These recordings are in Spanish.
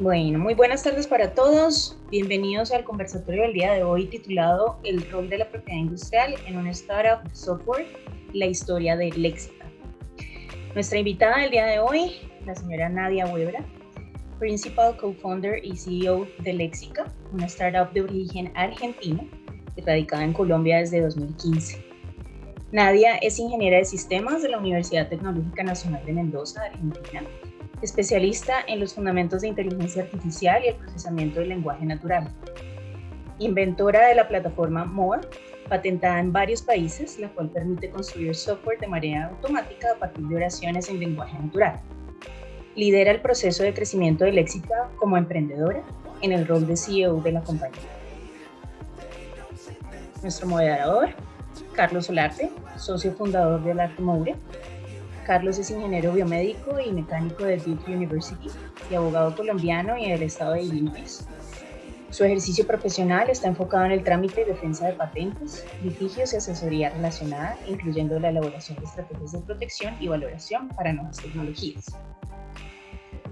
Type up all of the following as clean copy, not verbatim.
Bueno, muy buenas tardes para todos. Bienvenidos al conversatorio del día de hoy titulado El rol de la propiedad industrial en una startup de software, la historia de Lexica. Nuestra invitada del día de hoy, la señora Nadia Huebra, Principal Co-Founder y CEO de Lexica, una startup de origen argentino, radicada en Colombia desde 2015. Nadia es ingeniera de sistemas de la Universidad Tecnológica Nacional de Mendoza, Argentina, especialista en los fundamentos de inteligencia artificial y el procesamiento del lenguaje natural. Inventora de la plataforma More, patentada en varios países, la cual permite construir software de manera automática a partir de oraciones en lenguaje natural. Lidera el proceso de crecimiento de Lexica como emprendedora en el rol de CEO de la compañía. Nuestro moderador, Carlos Solarte, socio fundador de Olarte Moure. Carlos es ingeniero biomédico y mecánico de Duke University y abogado colombiano y del estado de Illinois. Su ejercicio profesional está enfocado en el trámite y defensa de patentes, litigios y asesoría relacionada, incluyendo la elaboración de estrategias de protección y valoración para nuevas tecnologías.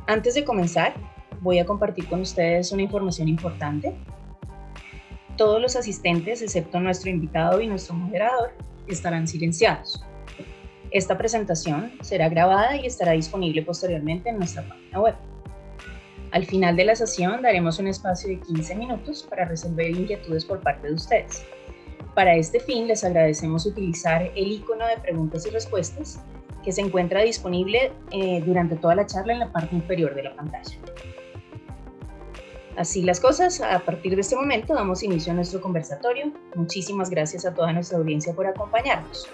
Antes de comenzar, voy a compartir con ustedes una información importante. Todos los asistentes, excepto nuestro invitado y nuestro moderador, estarán silenciados. Esta presentación será grabada y estará disponible posteriormente en nuestra página web. Al final de la sesión daremos un espacio de 15 minutos para resolver inquietudes por parte de ustedes. Para este fin les agradecemos utilizar el icono de preguntas y respuestas que se encuentra disponible durante toda la charla en la parte inferior de la pantalla. Así las cosas, a partir de este momento damos inicio a nuestro conversatorio. Muchísimas gracias a toda nuestra audiencia por acompañarnos.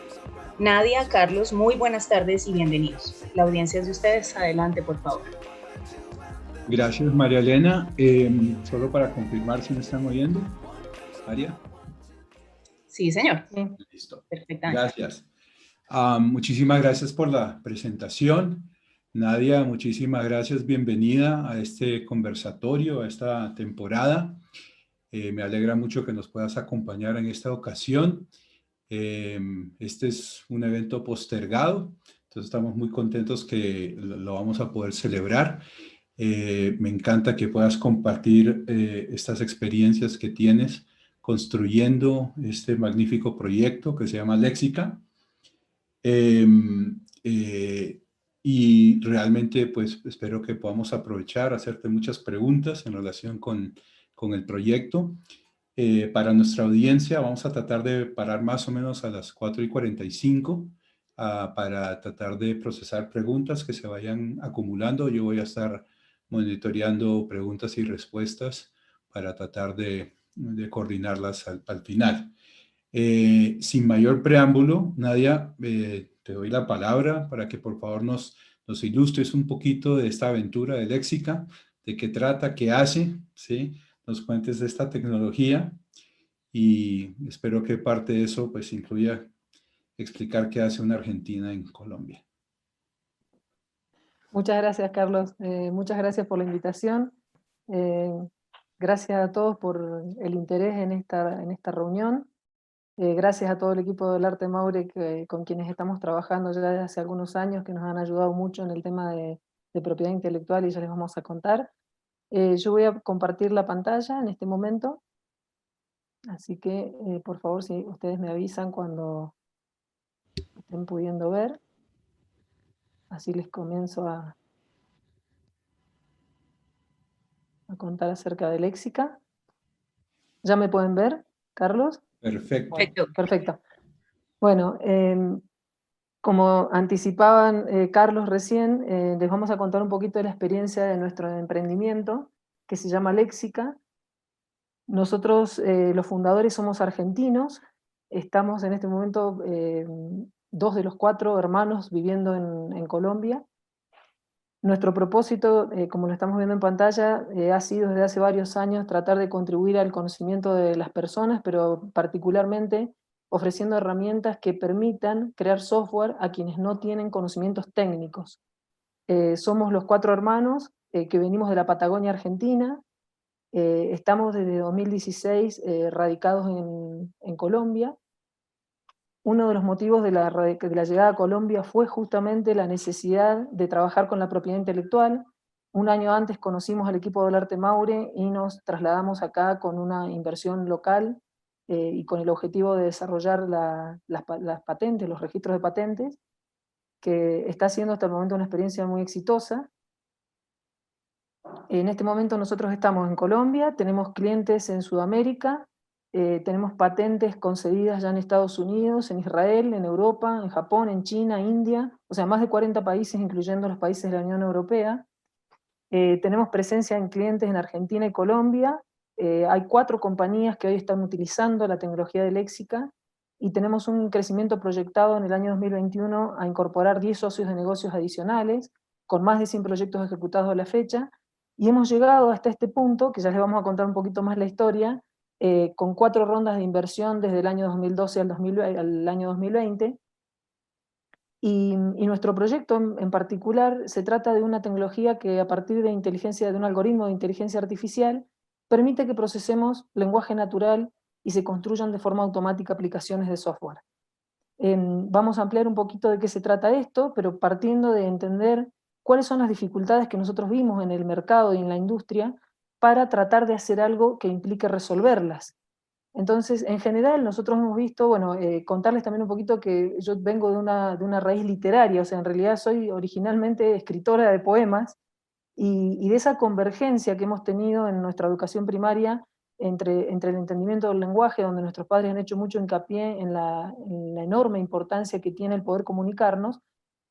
Nadia, Carlos, muy buenas tardes y bienvenidos. La audiencia es de ustedes. Adelante, por favor. Gracias, María Elena. Solo para confirmar si me están oyendo. María. Sí, señor. Listo. Perfectamente. Gracias. Muchísimas gracias por la presentación. Nadia, muchísimas gracias. Bienvenida a este conversatorio, a esta temporada. Me alegra mucho que nos puedas acompañar en esta ocasión. Este es un evento postergado, entonces estamos muy contentos que lo vamos a poder celebrar. Me encanta que puedas compartir estas experiencias que tienes construyendo este magnífico proyecto que se llama Lexica. Y realmente pues espero que podamos aprovechar, hacerte muchas preguntas en relación con el proyecto. Para nuestra audiencia vamos a tratar de parar más o menos a las 4:45 para tratar de procesar preguntas que se vayan acumulando. Yo voy a estar monitoreando preguntas y respuestas para tratar de coordinarlas al final. Sin mayor preámbulo, Nadia, te doy la palabra para que por favor nos ilustres un poquito de esta aventura de Lexica, de qué trata, qué hace, ¿sí? Nos cuentes de esta tecnología y espero que parte de eso pues incluya explicar qué hace una argentina en Colombia. Muchas gracias, Carlos. Muchas gracias por la invitación. Gracias a todos por el interés en esta reunión. Gracias a todo el equipo del Olarte Moure con quienes estamos trabajando ya desde hace algunos años, que nos han ayudado mucho en el tema de propiedad intelectual y ya les vamos a contar. Yo voy a compartir la pantalla en este momento, así que por favor si ustedes me avisan cuando estén pudiendo ver, así les comienzo a contar acerca de Lexica. ¿Ya me pueden ver, Carlos? Perfecto. Perfecto. Bueno, como anticipaban Carlos recién, les vamos a contar un poquito de la experiencia de nuestro emprendimiento, que se llama Lexica. Nosotros, los fundadores, somos argentinos. Estamos en este momento 2 de los 4 hermanos viviendo en Colombia. Nuestro propósito, como lo estamos viendo en pantalla, ha sido desde hace varios años tratar de contribuir al conocimiento de las personas, pero particularmente ofreciendo herramientas que permitan crear software a quienes no tienen conocimientos técnicos. Somos los 4 hermanos que venimos de la Patagonia Argentina. Estamos desde 2016 radicados en Colombia. Uno de los motivos de la llegada a Colombia fue justamente la necesidad de trabajar con la propiedad intelectual. un año antes conocimos al equipo del Arte Maure y nos trasladamos acá con una inversión local y con el objetivo de desarrollar las patentes, los registros de patentes, que está siendo hasta el momento una experiencia muy exitosa. En este momento nosotros estamos en Colombia, tenemos clientes en Sudamérica, tenemos patentes concedidas ya en Estados Unidos, en Israel, en Europa, en Japón, en China, India, o sea, más de 40 países, incluyendo los países de la Unión Europea. Tenemos presencia en clientes en Argentina y Colombia. Hay 4 compañías que hoy están utilizando la tecnología de Lexica y tenemos un crecimiento proyectado en el año 2021 a incorporar 10 socios de negocios adicionales, con más de 100 proyectos ejecutados a la fecha, y hemos llegado hasta este punto, que ya les vamos a contar un poquito más la historia, con 4 rondas de inversión desde el año 2012 al año 2020, y nuestro proyecto en particular se trata de una tecnología que a partir de un algoritmo de inteligencia artificial permite que procesemos lenguaje natural y se construyan de forma automática aplicaciones de software. Vamos a ampliar un poquito de qué se trata esto, pero partiendo de entender cuáles son las dificultades que nosotros vimos en el mercado y en la industria para tratar de hacer algo que implique resolverlas. Entonces, en general, nosotros hemos visto, bueno, contarles también un poquito que yo vengo de una raíz literaria, o sea, en realidad soy originalmente escritora de poemas, y de esa convergencia que hemos tenido en nuestra educación primaria entre el entendimiento del lenguaje, donde nuestros padres han hecho mucho hincapié en la enorme importancia que tiene el poder comunicarnos,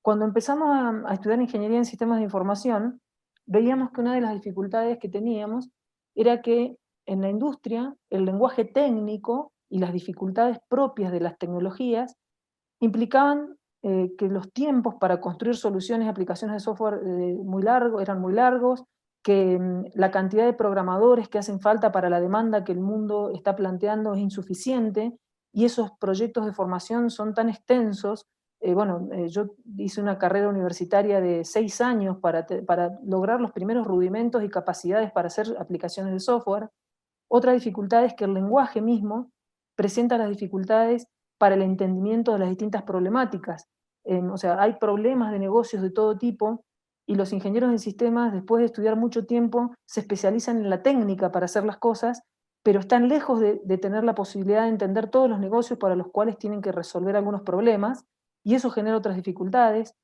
cuando empezamos a estudiar ingeniería en sistemas de información, veíamos que una de las dificultades que teníamos era que en la industria el lenguaje técnico y las dificultades propias de las tecnologías implicaban que los tiempos para construir soluciones y aplicaciones de software eran muy largos, que la cantidad de programadores que hacen falta para la demanda que el mundo está planteando es insuficiente, y esos proyectos de formación son tan extensos. Yo hice una carrera universitaria de 6 años para lograr los primeros rudimentos y capacidades para hacer aplicaciones de software. Otra dificultad es que el lenguaje mismo presenta las dificultades para el entendimiento de las distintas problemáticas. O sea, hay problemas de negocios de todo tipo y los ingenieros en sistemas, después de estudiar mucho tiempo, se especializan en la técnica para hacer las cosas, pero están lejos de tener la posibilidad de entender todos los negocios para los cuales tienen que resolver algunos problemas, y eso genera otras dificultades.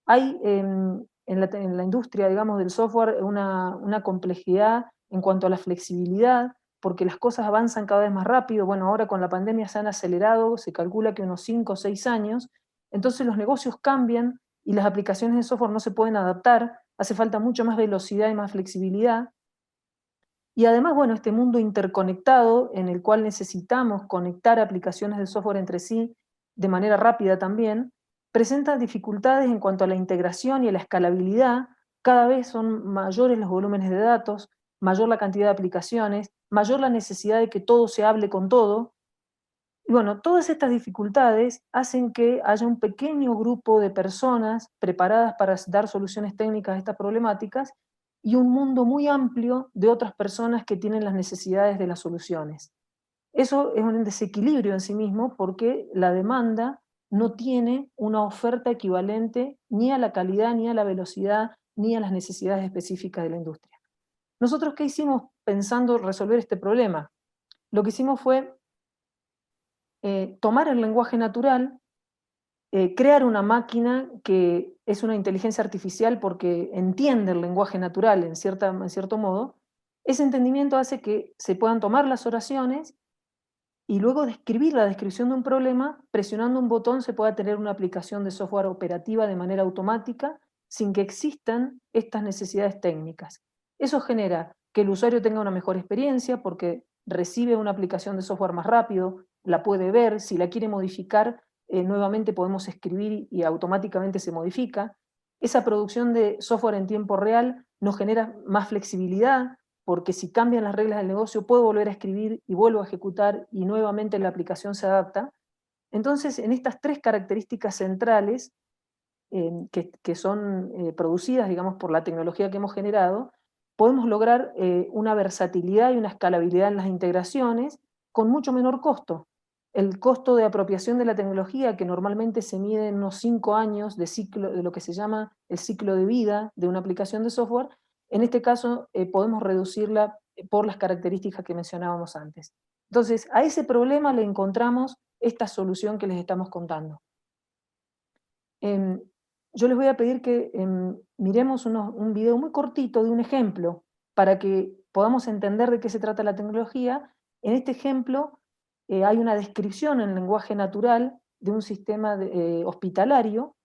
Hay en la industria, digamos, del software una complejidad en cuanto a la flexibilidad, porque las cosas avanzan cada vez más rápido. Bueno, ahora con la pandemia se han acelerado, se calcula que unos 5 o 6 años, entonces los negocios cambian y las aplicaciones de software no se pueden adaptar, hace falta mucho más velocidad y más flexibilidad. Y además, bueno, este mundo interconectado en el cual necesitamos conectar aplicaciones de software entre sí de manera rápida también, presenta dificultades en cuanto a la integración y a la escalabilidad. Cada vez son mayores los volúmenes de datos, mayor la cantidad de aplicaciones, mayor la necesidad de que todo se hable con todo. Y bueno, todas estas dificultades hacen que haya un pequeño grupo de personas preparadas para dar soluciones técnicas a estas problemáticas y un mundo muy amplio de otras personas que tienen las necesidades de las soluciones. Eso es un desequilibrio en sí mismo porque la demanda no tiene una oferta equivalente ni a la calidad, ni a la velocidad, ni a las necesidades específicas de la industria. ¿Nosotros qué hicimos pensando resolver este problema? Lo que hicimos fue tomar el lenguaje natural, crear una máquina que es una inteligencia artificial porque entiende el lenguaje natural en cierto modo. Ese entendimiento hace que se puedan tomar las oraciones y luego de escribir la descripción de un problema, presionando un botón se pueda tener una aplicación de software operativa de manera automática sin que existan estas necesidades técnicas. Eso genera que el usuario tenga una mejor experiencia porque recibe una aplicación de software más rápido, la puede ver, si la quiere modificar, nuevamente podemos escribir y automáticamente se modifica. Esa producción de software en tiempo real nos genera más flexibilidad, porque si cambian las reglas del negocio puedo volver a escribir y vuelvo a ejecutar y nuevamente la aplicación se adapta. Entonces, en estas 3 características centrales que son producidas, digamos, por la tecnología que hemos generado, podemos lograr una versatilidad y una escalabilidad en las integraciones con mucho menor costo. El costo de apropiación de la tecnología, que normalmente se mide en unos 5 años de ciclo, de lo que se llama el ciclo de vida de una aplicación de software, en este caso podemos reducirla por las características que mencionábamos antes. Entonces, a ese problema le encontramos esta solución que les estamos contando. Yo les voy a pedir que miremos un video muy cortito de un ejemplo para que podamos entender de qué se trata la tecnología. En este ejemplo hay una descripción en lenguaje natural de un sistema hospitalario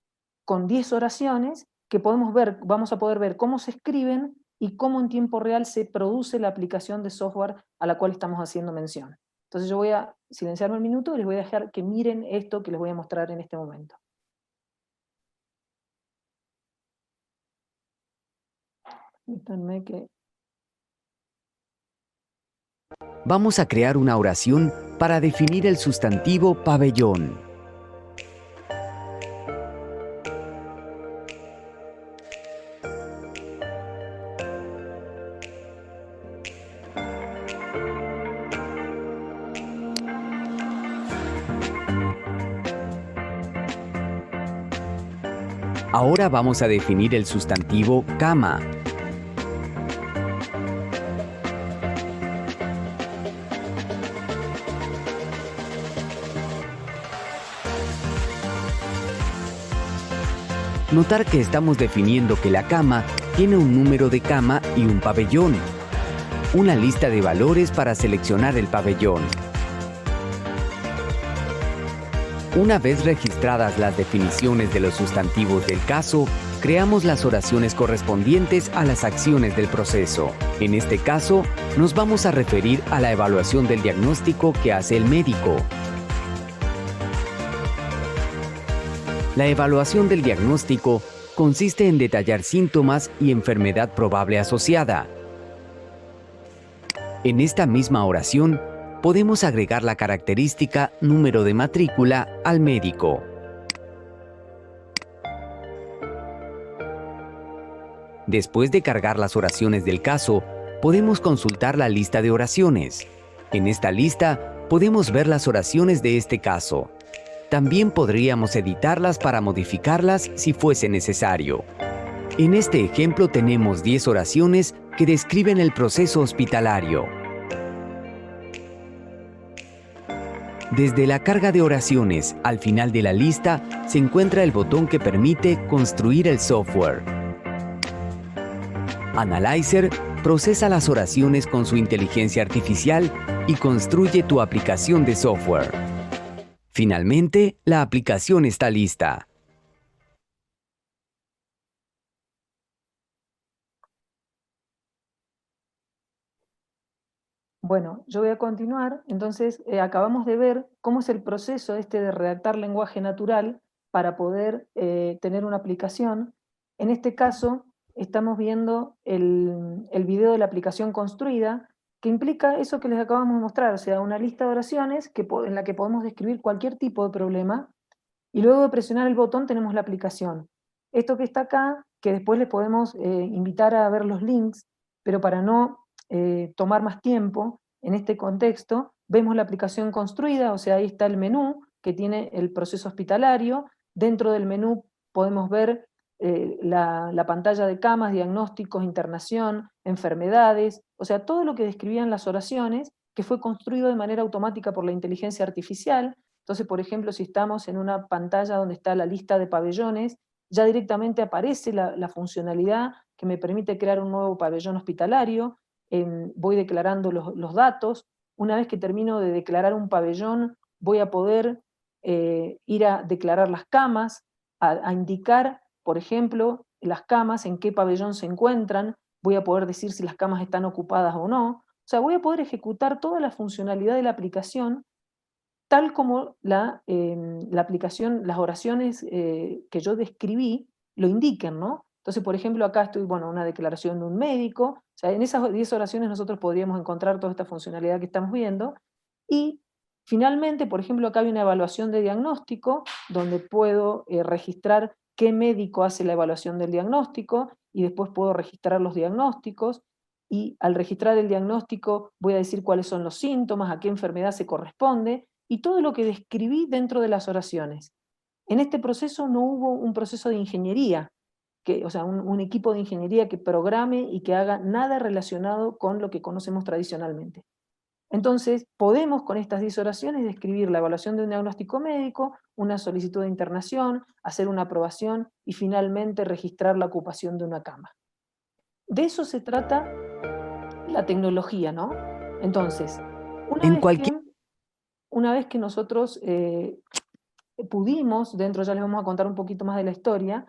con 10 oraciones que vamos a poder ver cómo se escriben y cómo en tiempo real se produce la aplicación de software a la cual estamos haciendo mención. Entonces yo voy a silenciarme un minuto y les voy a dejar que miren esto que les voy a mostrar en este momento. Permítanme que... Vamos a crear una oración para definir el sustantivo pabellón. Ahora vamos a definir el sustantivo cama. Notar que estamos definiendo que la cama tiene un número de cama y un pabellón. Una lista de valores para seleccionar el pabellón. Una vez registradas las definiciones de los sustantivos del caso, creamos las oraciones correspondientes a las acciones del proceso. En este caso, nos vamos a referir a la evaluación del diagnóstico que hace el médico. La evaluación del diagnóstico consiste en detallar síntomas y enfermedad probable asociada. En esta misma oración, podemos agregar la característica número de matrícula al médico. Después de cargar las oraciones del caso, podemos consultar la lista de oraciones. En esta lista podemos ver las oraciones de este caso. También podríamos editarlas para modificarlas si fuese necesario. En este ejemplo tenemos 10 oraciones que describen el proceso hospitalario. Desde la carga de oraciones al final de la lista se encuentra el botón que permite construir el software. Analyzer procesa las oraciones con su inteligencia artificial y construye tu aplicación de software. Finalmente, la aplicación está lista. Bueno, yo voy a continuar. Entonces, acabamos de ver cómo es el proceso de redactar lenguaje natural para poder tener una aplicación. En este caso, estamos viendo el video de la aplicación construida, que implica eso que les acabamos de mostrar, o sea, una lista de oraciones en la que podemos describir cualquier tipo de problema, y luego de presionar el botón tenemos la aplicación. Esto que está acá, que después les podemos invitar a ver los links, pero para no tomar más tiempo en este contexto, vemos la aplicación construida, o sea, ahí está el menú que tiene el proceso hospitalario. Dentro del menú podemos ver la pantalla de camas, diagnósticos, internación, enfermedades, o sea, todo lo que describían las oraciones, que fue construido de manera automática por la inteligencia artificial. Entonces, por ejemplo, si estamos en una pantalla donde está la lista de pabellones, ya directamente aparece la funcionalidad que me permite crear un nuevo pabellón hospitalario. Voy declarando los datos. Una vez que termino de declarar un pabellón, voy a poder ir a declarar las camas, a indicar, por ejemplo, las camas, en qué pabellón se encuentran. Voy a poder decir si las camas están ocupadas o no. O sea, voy a poder ejecutar toda la funcionalidad de la aplicación tal como la aplicación, las oraciones que yo describí lo indiquen, ¿no? Entonces, por ejemplo, acá estoy, bueno, una declaración de un médico. O sea, en esas 10 oraciones nosotros podríamos encontrar toda esta funcionalidad que estamos viendo. Y finalmente, por ejemplo, acá hay una evaluación de diagnóstico, donde puedo registrar qué médico hace la evaluación del diagnóstico, y después puedo registrar los diagnósticos, y al registrar el diagnóstico voy a decir cuáles son los síntomas, a qué enfermedad se corresponde, y todo lo que describí dentro de las oraciones. En este proceso no hubo un proceso de ingeniería. o sea, un equipo de ingeniería que programe y que haga nada relacionado con lo que conocemos tradicionalmente. Entonces, podemos con estas 10 oraciones describir la evaluación de un diagnóstico médico, una solicitud de internación, hacer una aprobación y finalmente registrar la ocupación de una cama. De eso se trata la tecnología, ¿no? Entonces, En cualquier una vez que nosotros pudimos, dentro ya les vamos a contar un poquito más de la historia,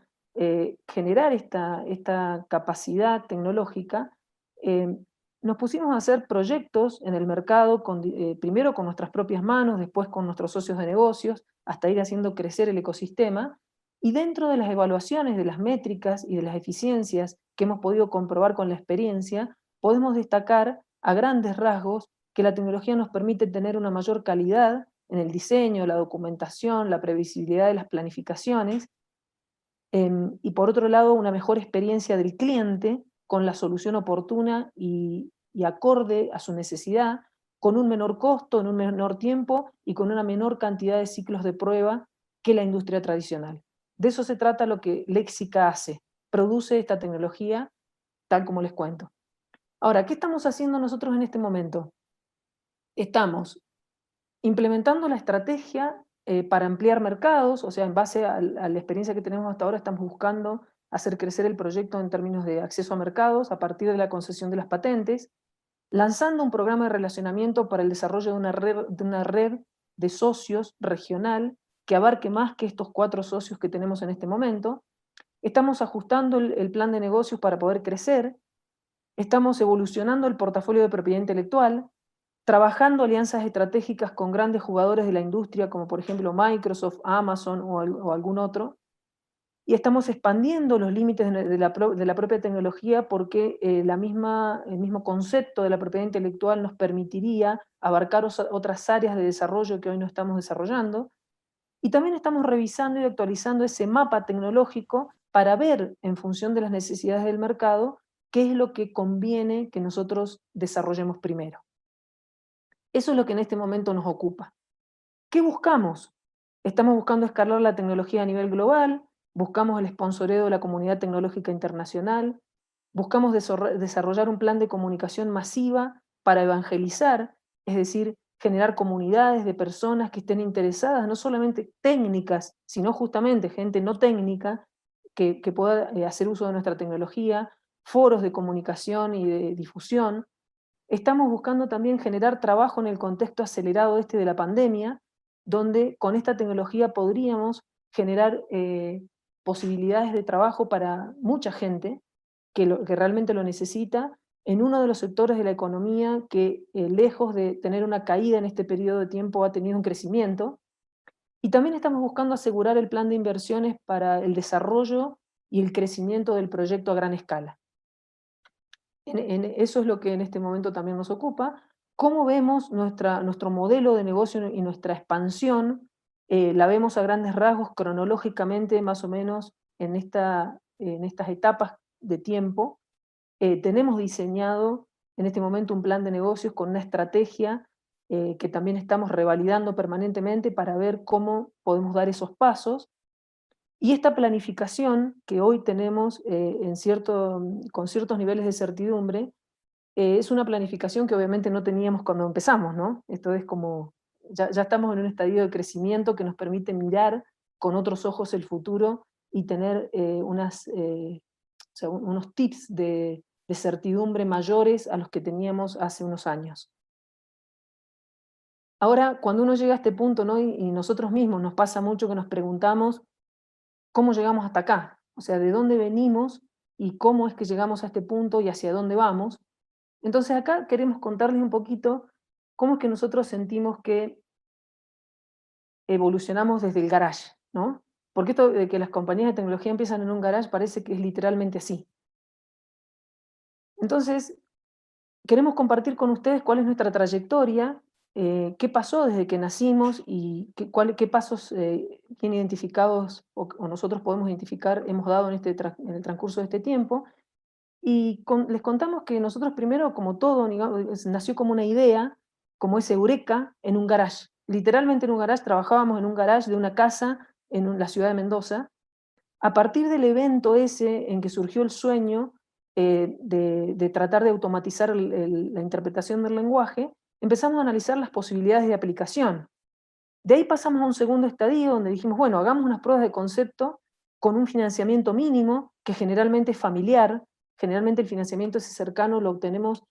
generar esta capacidad tecnológica, nos pusimos a hacer proyectos en el mercado, primero con nuestras propias manos, después con nuestros socios de negocios, hasta ir haciendo crecer el ecosistema, y dentro de las evaluaciones de las métricas y de las eficiencias que hemos podido comprobar con la experiencia, podemos destacar a grandes rasgos que la tecnología nos permite tener una mayor calidad en el diseño, la documentación, la previsibilidad de las planificaciones, y por otro lado una mejor experiencia del cliente con la solución oportuna y acorde a su necesidad, con un menor costo, en un menor tiempo y con una menor cantidad de ciclos de prueba que la industria tradicional. De eso se trata lo que Lexica hace, produce esta tecnología tal como les cuento. Ahora, ¿qué estamos haciendo nosotros en este momento? Estamos implementando la estrategia para ampliar mercados, o sea, en base a la experiencia que tenemos hasta ahora, estamos buscando hacer crecer el proyecto en términos de acceso a mercados a partir de la concesión de las patentes, lanzando un programa de relacionamiento para el desarrollo de una red de socios regional que abarque más que estos 4 socios que tenemos en este momento. Estamos ajustando el plan de negocios para poder crecer, estamos evolucionando el portafolio de propiedad intelectual, trabajando alianzas estratégicas con grandes jugadores de la industria, como por ejemplo Microsoft, Amazon o algún otro, y estamos expandiendo los límites de la propia tecnología porque el mismo concepto de la propiedad intelectual nos permitiría abarcar otras áreas de desarrollo que hoy no estamos desarrollando, y también estamos revisando y actualizando ese mapa tecnológico para ver, en función de las necesidades del mercado, qué es lo que conviene que nosotros desarrollemos primero. Eso es lo que en este momento nos ocupa. ¿Qué buscamos? Estamos buscando escalar la tecnología a nivel global, buscamos el sponsoreo de la comunidad tecnológica internacional, buscamos desarrollar un plan de comunicación masiva para evangelizar, es decir, generar comunidades de personas que estén interesadas, no solamente técnicas, sino justamente gente no técnica que pueda hacer uso de nuestra tecnología, foros de comunicación y de difusión. Estamos buscando también generar trabajo en el contexto acelerado de la pandemia, donde con esta tecnología podríamos generar posibilidades de trabajo para mucha gente que realmente lo necesita, en uno de los sectores de la economía que, lejos de tener una caída en este periodo de tiempo, ha tenido un crecimiento. Y también estamos buscando asegurar el plan de inversiones para el desarrollo y el crecimiento del proyecto a gran escala. Eso es lo que en este momento también nos ocupa. ¿Cómo vemos nuestro modelo de negocio y nuestra expansión? La vemos a grandes rasgos, cronológicamente, más o menos, en estas etapas de tiempo. Tenemos diseñado en este momento un plan de negocios con una estrategia que también estamos revalidando permanentemente para ver cómo podemos dar esos pasos. Y esta planificación que hoy tenemos con ciertos niveles de certidumbre, es una planificación que obviamente no teníamos cuando empezamos, ¿no? Esto es como, ya estamos en un estadio de crecimiento que nos permite mirar con otros ojos el futuro y tener unos tips de certidumbre mayores a los que teníamos hace unos años. Ahora, cuando uno llega a este punto, ¿no? y nosotros mismos nos pasa mucho que nos preguntamos, ¿cómo llegamos hasta acá? O sea, ¿de dónde venimos y cómo es que llegamos a este punto y hacia dónde vamos? Entonces acá queremos contarles un poquito cómo es que nosotros sentimos que evolucionamos desde el garage, ¿no? Porque esto de que las compañías de tecnología empiezan en un garage parece que es literalmente así. Entonces, queremos compartir con ustedes cuál es nuestra trayectoria, qué pasó desde que nacimos y qué pasos bien identificados o nosotros podemos identificar hemos dado en el transcurso de este tiempo. Y les contamos que nosotros primero, como todo, digamos, nació como una idea, como ese eureka, en un garage. Literalmente en un garage, trabajábamos en un garage de una casa en la ciudad de Mendoza. A partir del evento ese en que surgió el sueño de tratar de automatizar la interpretación del lenguaje, empezamos a analizar las posibilidades de aplicación. De ahí pasamos a un segundo estadio donde dijimos, bueno, hagamos unas pruebas de concepto con un financiamiento mínimo, que generalmente es familiar. Generalmente el financiamiento ese cercano lo obtenemos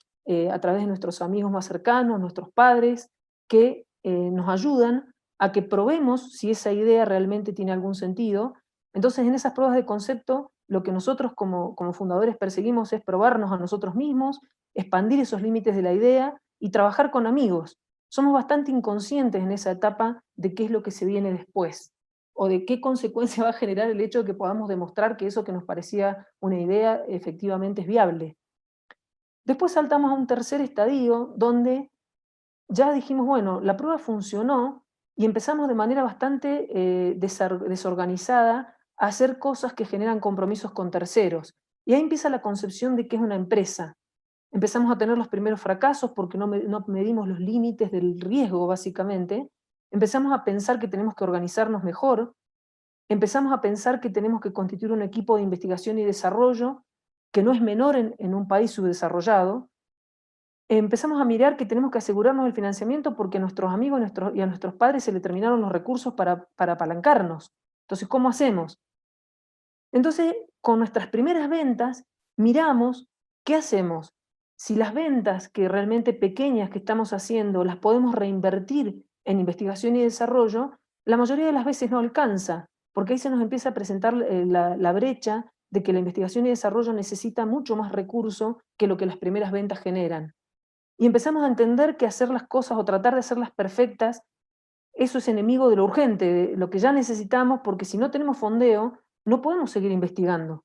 a través de nuestros amigos más cercanos, nuestros padres, que nos ayudan a que probemos si esa idea realmente tiene algún sentido. Entonces, en esas pruebas de concepto, lo que nosotros como fundadores perseguimos es probarnos a nosotros mismos, expandir esos límites de la idea y trabajar con amigos. Somos bastante inconscientes en esa etapa de qué es lo que se viene después, o de qué consecuencia va a generar el hecho de que podamos demostrar que eso que nos parecía una idea efectivamente es viable. Después saltamos a un tercer estadio donde ya dijimos, bueno, la prueba funcionó y empezamos de manera bastante desorganizada a hacer cosas que generan compromisos con terceros. Y ahí empieza la concepción de qué es una empresa. Empezamos a tener los primeros fracasos porque no medimos los límites del riesgo, básicamente. Empezamos a pensar que tenemos que organizarnos mejor. Empezamos a pensar que tenemos que constituir un equipo de investigación y desarrollo que no es menor en un país subdesarrollado. Empezamos a mirar que tenemos que asegurarnos el financiamiento porque a nuestros amigos y a nuestros padres se le terminaron los recursos para apalancarnos. Entonces, ¿cómo hacemos? Entonces, con nuestras primeras ventas, miramos qué hacemos. Si las ventas que realmente pequeñas que estamos haciendo las podemos reinvertir en investigación y desarrollo, la mayoría de las veces no alcanza, porque ahí se nos empieza a presentar la brecha de que la investigación y desarrollo necesita mucho más recurso que lo que las primeras ventas generan. Y empezamos a entender que hacer las cosas o tratar de hacerlas perfectas, eso es enemigo de lo urgente, de lo que ya necesitamos, porque si no tenemos fondeo, no podemos seguir investigando.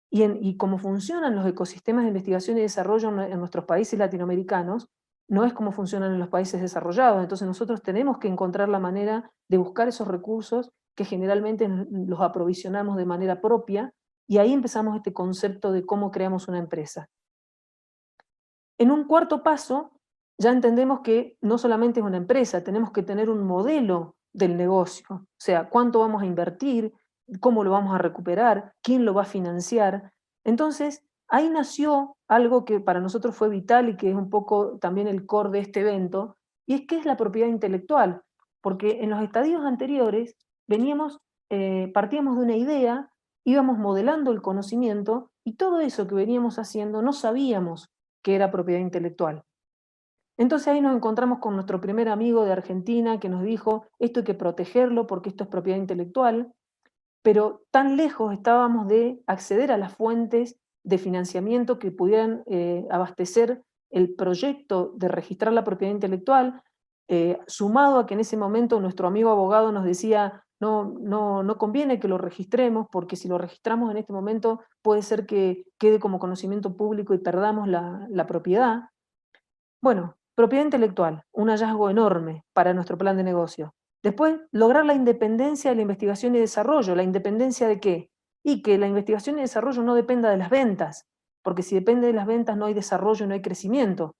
Y cómo funcionan los ecosistemas de investigación y desarrollo en nuestros países latinoamericanos, no es como funcionan en los países desarrollados. Entonces nosotros tenemos que encontrar la manera de buscar esos recursos que generalmente los aprovisionamos de manera propia, y ahí empezamos este concepto de cómo creamos una empresa. En un cuarto paso, ya entendemos que no solamente es una empresa, tenemos que tener un modelo del negocio, o sea, cuánto vamos a invertir, cómo lo vamos a recuperar, quién lo va a financiar. Entonces, ahí nació algo que para nosotros fue vital y que es un poco también el core de este evento, y es que es la propiedad intelectual, porque en los estadios anteriores partíamos de una idea, íbamos modelando el conocimiento y todo eso que veníamos haciendo no sabíamos que era propiedad intelectual. Entonces ahí nos encontramos con nuestro primer amigo de Argentina que nos dijo, esto hay que protegerlo porque esto es propiedad intelectual, pero tan lejos estábamos de acceder a las fuentes de financiamiento que pudieran abastecer el proyecto de registrar la propiedad intelectual, sumado a que en ese momento nuestro amigo abogado nos decía, no conviene que lo registremos, porque si lo registramos en este momento puede ser que quede como conocimiento público y perdamos la propiedad. Bueno, propiedad intelectual, un hallazgo enorme para nuestro plan de negocio. Después, lograr la independencia de la investigación y desarrollo. ¿La independencia de qué? Y que la investigación y desarrollo no dependa de las ventas, porque si depende de las ventas no hay desarrollo, no hay crecimiento.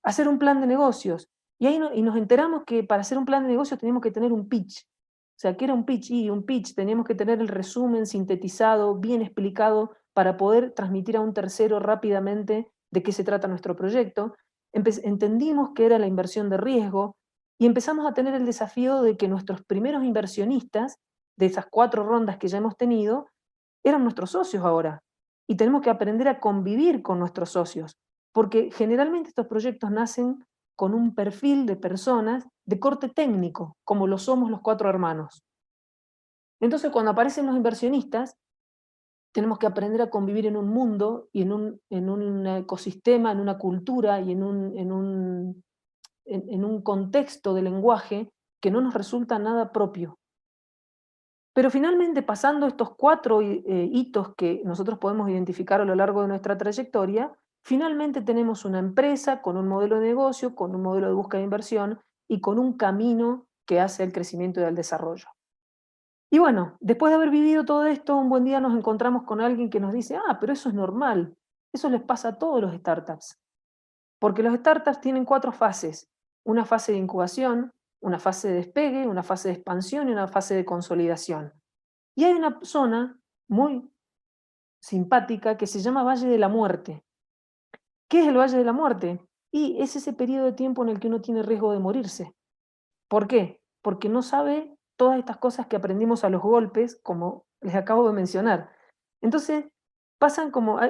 Hacer un plan de negocios. Y ahí nos enteramos que para hacer un plan de negocios teníamos que tener un pitch. O sea, ¿qué era un pitch? Y un pitch, teníamos que tener el resumen sintetizado, bien explicado, para poder transmitir a un tercero rápidamente de qué se trata nuestro proyecto. Entendimos que era la inversión de riesgo y empezamos a tener el desafío de que nuestros primeros inversionistas, de esas 4 rondas que ya hemos tenido, eran nuestros socios ahora. Y tenemos que aprender a convivir con nuestros socios, porque generalmente estos proyectos nacen con un perfil de personas de corte técnico, como lo somos los 4 hermanos. Entonces, cuando aparecen los inversionistas, tenemos que aprender a convivir en un mundo y en un ecosistema, en una cultura y en un contexto de lenguaje que no nos resulta nada propio. Pero finalmente, pasando estos 4 hitos que nosotros podemos identificar a lo largo de nuestra trayectoria, finalmente tenemos una empresa con un modelo de negocio, con un modelo de búsqueda de inversión y con un camino que hace el crecimiento y el desarrollo. Y bueno, después de haber vivido todo esto, un buen día nos encontramos con alguien que nos dice, pero eso es normal, eso les pasa a todos los startups. Porque los startups tienen 4 fases, una fase de incubación, una fase de despegue, una fase de expansión y una fase de consolidación. Y hay una zona muy simpática que se llama Valle de la Muerte. ¿Qué es el Valle de la Muerte? Y es ese periodo de tiempo en el que uno tiene riesgo de morirse. ¿Por qué? Porque no sabe todas estas cosas que aprendimos a los golpes, como les acabo de mencionar. Entonces,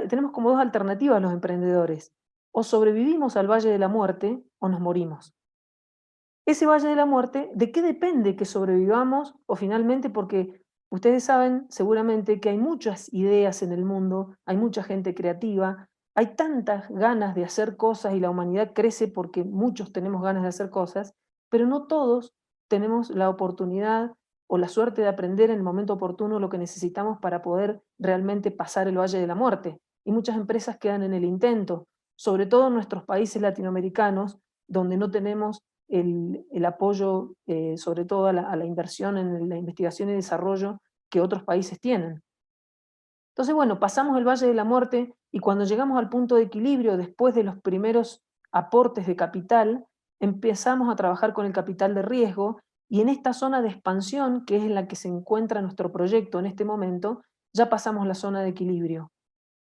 tenemos como dos alternativas los emprendedores. O sobrevivimos al Valle de la Muerte o nos morimos. Ese Valle de la Muerte, ¿de qué depende que sobrevivamos o finalmente? Porque ustedes saben seguramente que hay muchas ideas en el mundo, hay mucha gente creativa, hay tantas ganas de hacer cosas y la humanidad crece porque muchos tenemos ganas de hacer cosas, pero no todos tenemos la oportunidad o la suerte de aprender en el momento oportuno lo que necesitamos para poder realmente pasar el Valle de la Muerte. Y muchas empresas quedan en el intento, sobre todo en nuestros países latinoamericanos, donde no tenemos el apoyo, sobre todo a la inversión en la investigación y desarrollo que otros países tienen. Entonces, bueno, pasamos el Valle de la Muerte y cuando llegamos al punto de equilibrio, después de los primeros aportes de capital, empezamos a trabajar con el capital de riesgo y en esta zona de expansión, que es en la que se encuentra nuestro proyecto en este momento, ya pasamos la zona de equilibrio.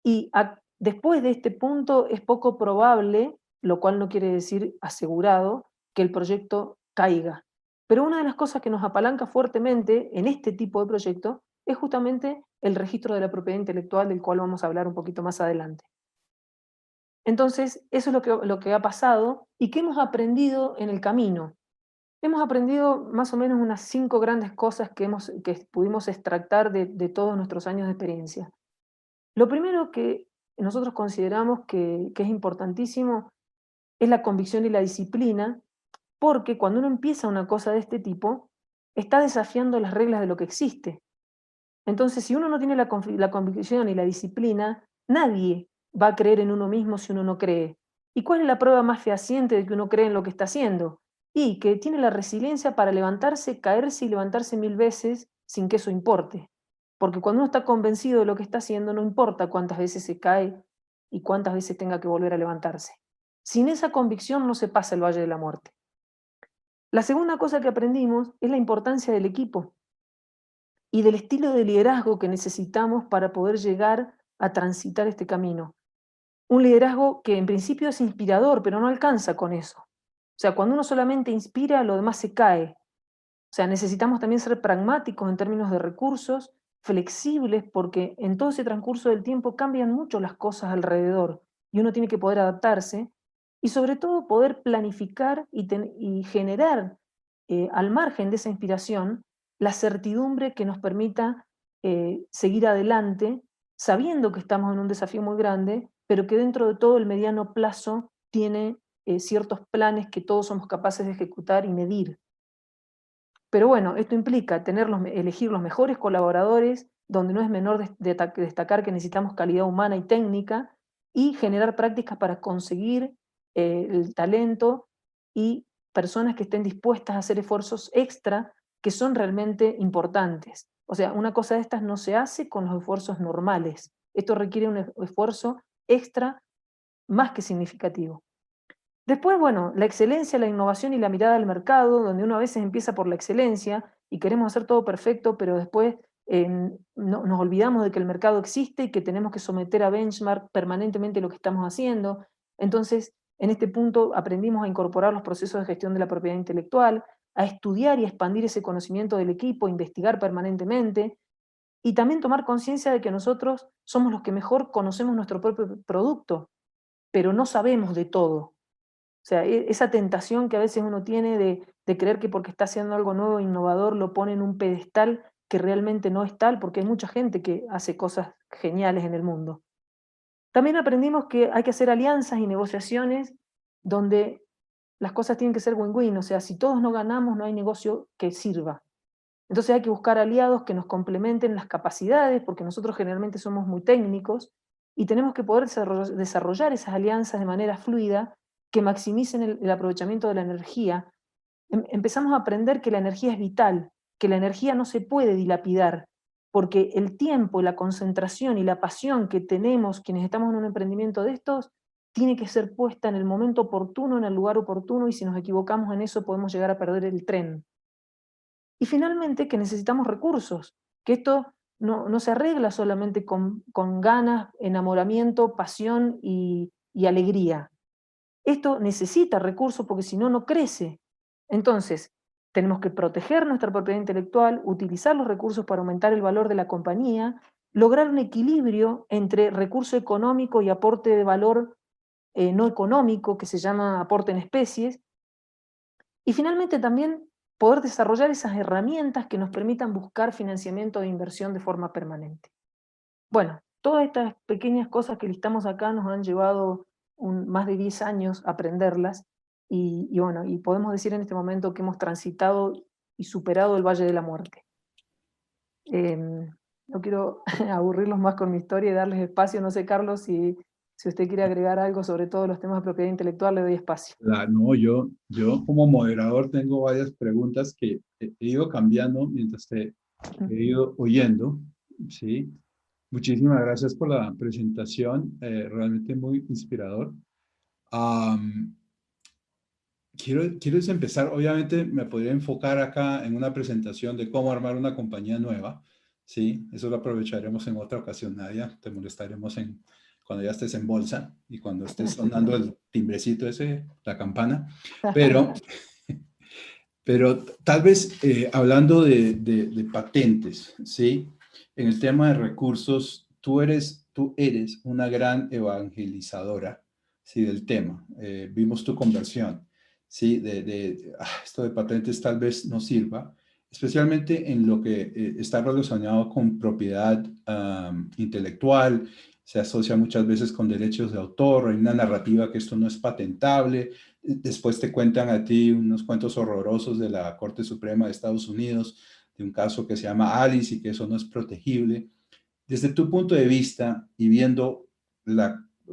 Y después de este punto es poco probable, lo cual no quiere decir asegurado, que el proyecto caiga. Pero una de las cosas que nos apalanca fuertemente en este tipo de proyecto es justamente el registro de la propiedad intelectual, del cual vamos a hablar un poquito más adelante. Entonces, eso es lo que ha pasado y qué hemos aprendido en el camino. Hemos aprendido más o menos unas 5 grandes cosas que pudimos extractar de todos nuestros años de experiencia. Lo primero que nosotros consideramos que es importantísimo es la convicción y la disciplina, porque cuando uno empieza una cosa de este tipo, está desafiando las reglas de lo que existe. Entonces, si uno no tiene la convicción y la disciplina, nadie va a creer en uno mismo si uno no cree. ¿Y cuál es la prueba más fehaciente de que uno cree en lo que está haciendo? Y que tiene la resiliencia para levantarse, caerse y levantarse 1000 veces sin que eso importe. Porque cuando uno está convencido de lo que está haciendo, no importa cuántas veces se cae y cuántas veces tenga que volver a levantarse. Sin esa convicción no se pasa el Valle de la Muerte. La segunda cosa que aprendimos es la importancia del equipo y del estilo de liderazgo que necesitamos para poder llegar a transitar este camino. Un liderazgo que en principio es inspirador, pero no alcanza con eso. O sea, cuando uno solamente inspira, lo demás se cae. O sea, necesitamos también ser pragmáticos en términos de recursos, flexibles, porque en todo ese transcurso del tiempo cambian mucho las cosas alrededor y uno tiene que poder adaptarse y sobre todo poder planificar y generar al margen de esa inspiración la certidumbre que nos permita seguir adelante sabiendo que estamos en un desafío muy grande, pero que dentro de todo el mediano plazo tiene ciertos planes que todos somos capaces de ejecutar y medir. Pero bueno, esto implica elegir los mejores colaboradores, donde no es menor destacar que necesitamos calidad humana y técnica, y generar prácticas para conseguir el talento y personas que estén dispuestas a hacer esfuerzos extra que son realmente importantes. O sea, una cosa de estas no se hace con los esfuerzos normales. Esto requiere un esfuerzo extra más que significativo. Después, bueno, la excelencia, la innovación y la mirada al mercado, donde uno a veces empieza por la excelencia y queremos hacer todo perfecto, pero después nos olvidamos de que el mercado existe y que tenemos que someter a benchmark permanentemente lo que estamos haciendo. Entonces, en este punto aprendimos a incorporar los procesos de gestión de la propiedad intelectual, a estudiar y expandir ese conocimiento del equipo, investigar permanentemente y también tomar conciencia de que nosotros somos los que mejor conocemos nuestro propio producto, pero no sabemos de todo. O sea, esa tentación que a veces uno tiene de creer que porque está haciendo algo nuevo e innovador lo pone en un pedestal que realmente no es tal, porque hay mucha gente que hace cosas geniales en el mundo. También aprendimos que hay que hacer alianzas y negociaciones donde las cosas tienen que ser win-win, o sea, si todos no ganamos, no hay negocio que sirva. Entonces hay que buscar aliados que nos complementen las capacidades, porque nosotros generalmente somos muy técnicos, y tenemos que poder desarrollar esas alianzas de manera fluida que maximicen el aprovechamiento de la energía. Empezamos a aprender que la energía es vital, que la energía no se puede dilapidar, porque el tiempo, la concentración y la pasión que tenemos quienes estamos en un emprendimiento de estos, tiene que ser puesta en el momento oportuno, en el lugar oportuno, y si nos equivocamos en eso podemos llegar a perder el tren. Y finalmente que necesitamos recursos, que esto no se arregla solamente con ganas, enamoramiento, pasión y alegría. Esto necesita recursos porque si no, no crece. Entonces, tenemos que proteger nuestra propiedad intelectual, utilizar los recursos para aumentar el valor de la compañía, lograr un equilibrio entre recurso económico y aporte de valor no económico, que se llama aporte en especies, y finalmente también poder desarrollar esas herramientas que nos permitan buscar financiamiento de inversión de forma permanente. Bueno, todas estas pequeñas cosas que listamos acá nos han llevado más de 10 años aprenderlas y bueno, y podemos decir en este momento que hemos transitado y superado el Valle de la Muerte. No quiero aburrirlos más con mi historia y darles espacio. No sé, Carlos, si usted quiere agregar algo sobre todos los temas de propiedad intelectual, le doy espacio. No, yo como moderador tengo varias preguntas que he ido cambiando mientras te he ido oyendo, ¿sí? Muchísimas gracias por la presentación, realmente muy inspirador. Quiero empezar, obviamente me podría enfocar acá en una presentación de cómo armar una compañía nueva, ¿sí? Eso lo aprovecharemos en otra ocasión, Nadia, te molestaremos cuando ya estés en bolsa y cuando estés sonando el timbrecito ese, la campana, pero tal vez hablando de patentes, ¿sí? En el tema de recursos, tú eres una gran evangelizadora, ¿sí? Del tema. Vimos tu conversión, ¿sí? Esto de patentes tal vez no sirva, especialmente en lo que está relacionado con propiedad intelectual, se asocia muchas veces con derechos de autor, hay una narrativa que esto no es patentable. Después te cuentan a ti unos cuentos horrorosos de la Corte Suprema de Estados Unidos, de un caso que se llama Alice y que eso no es protegible. Desde tu punto de vista y viendo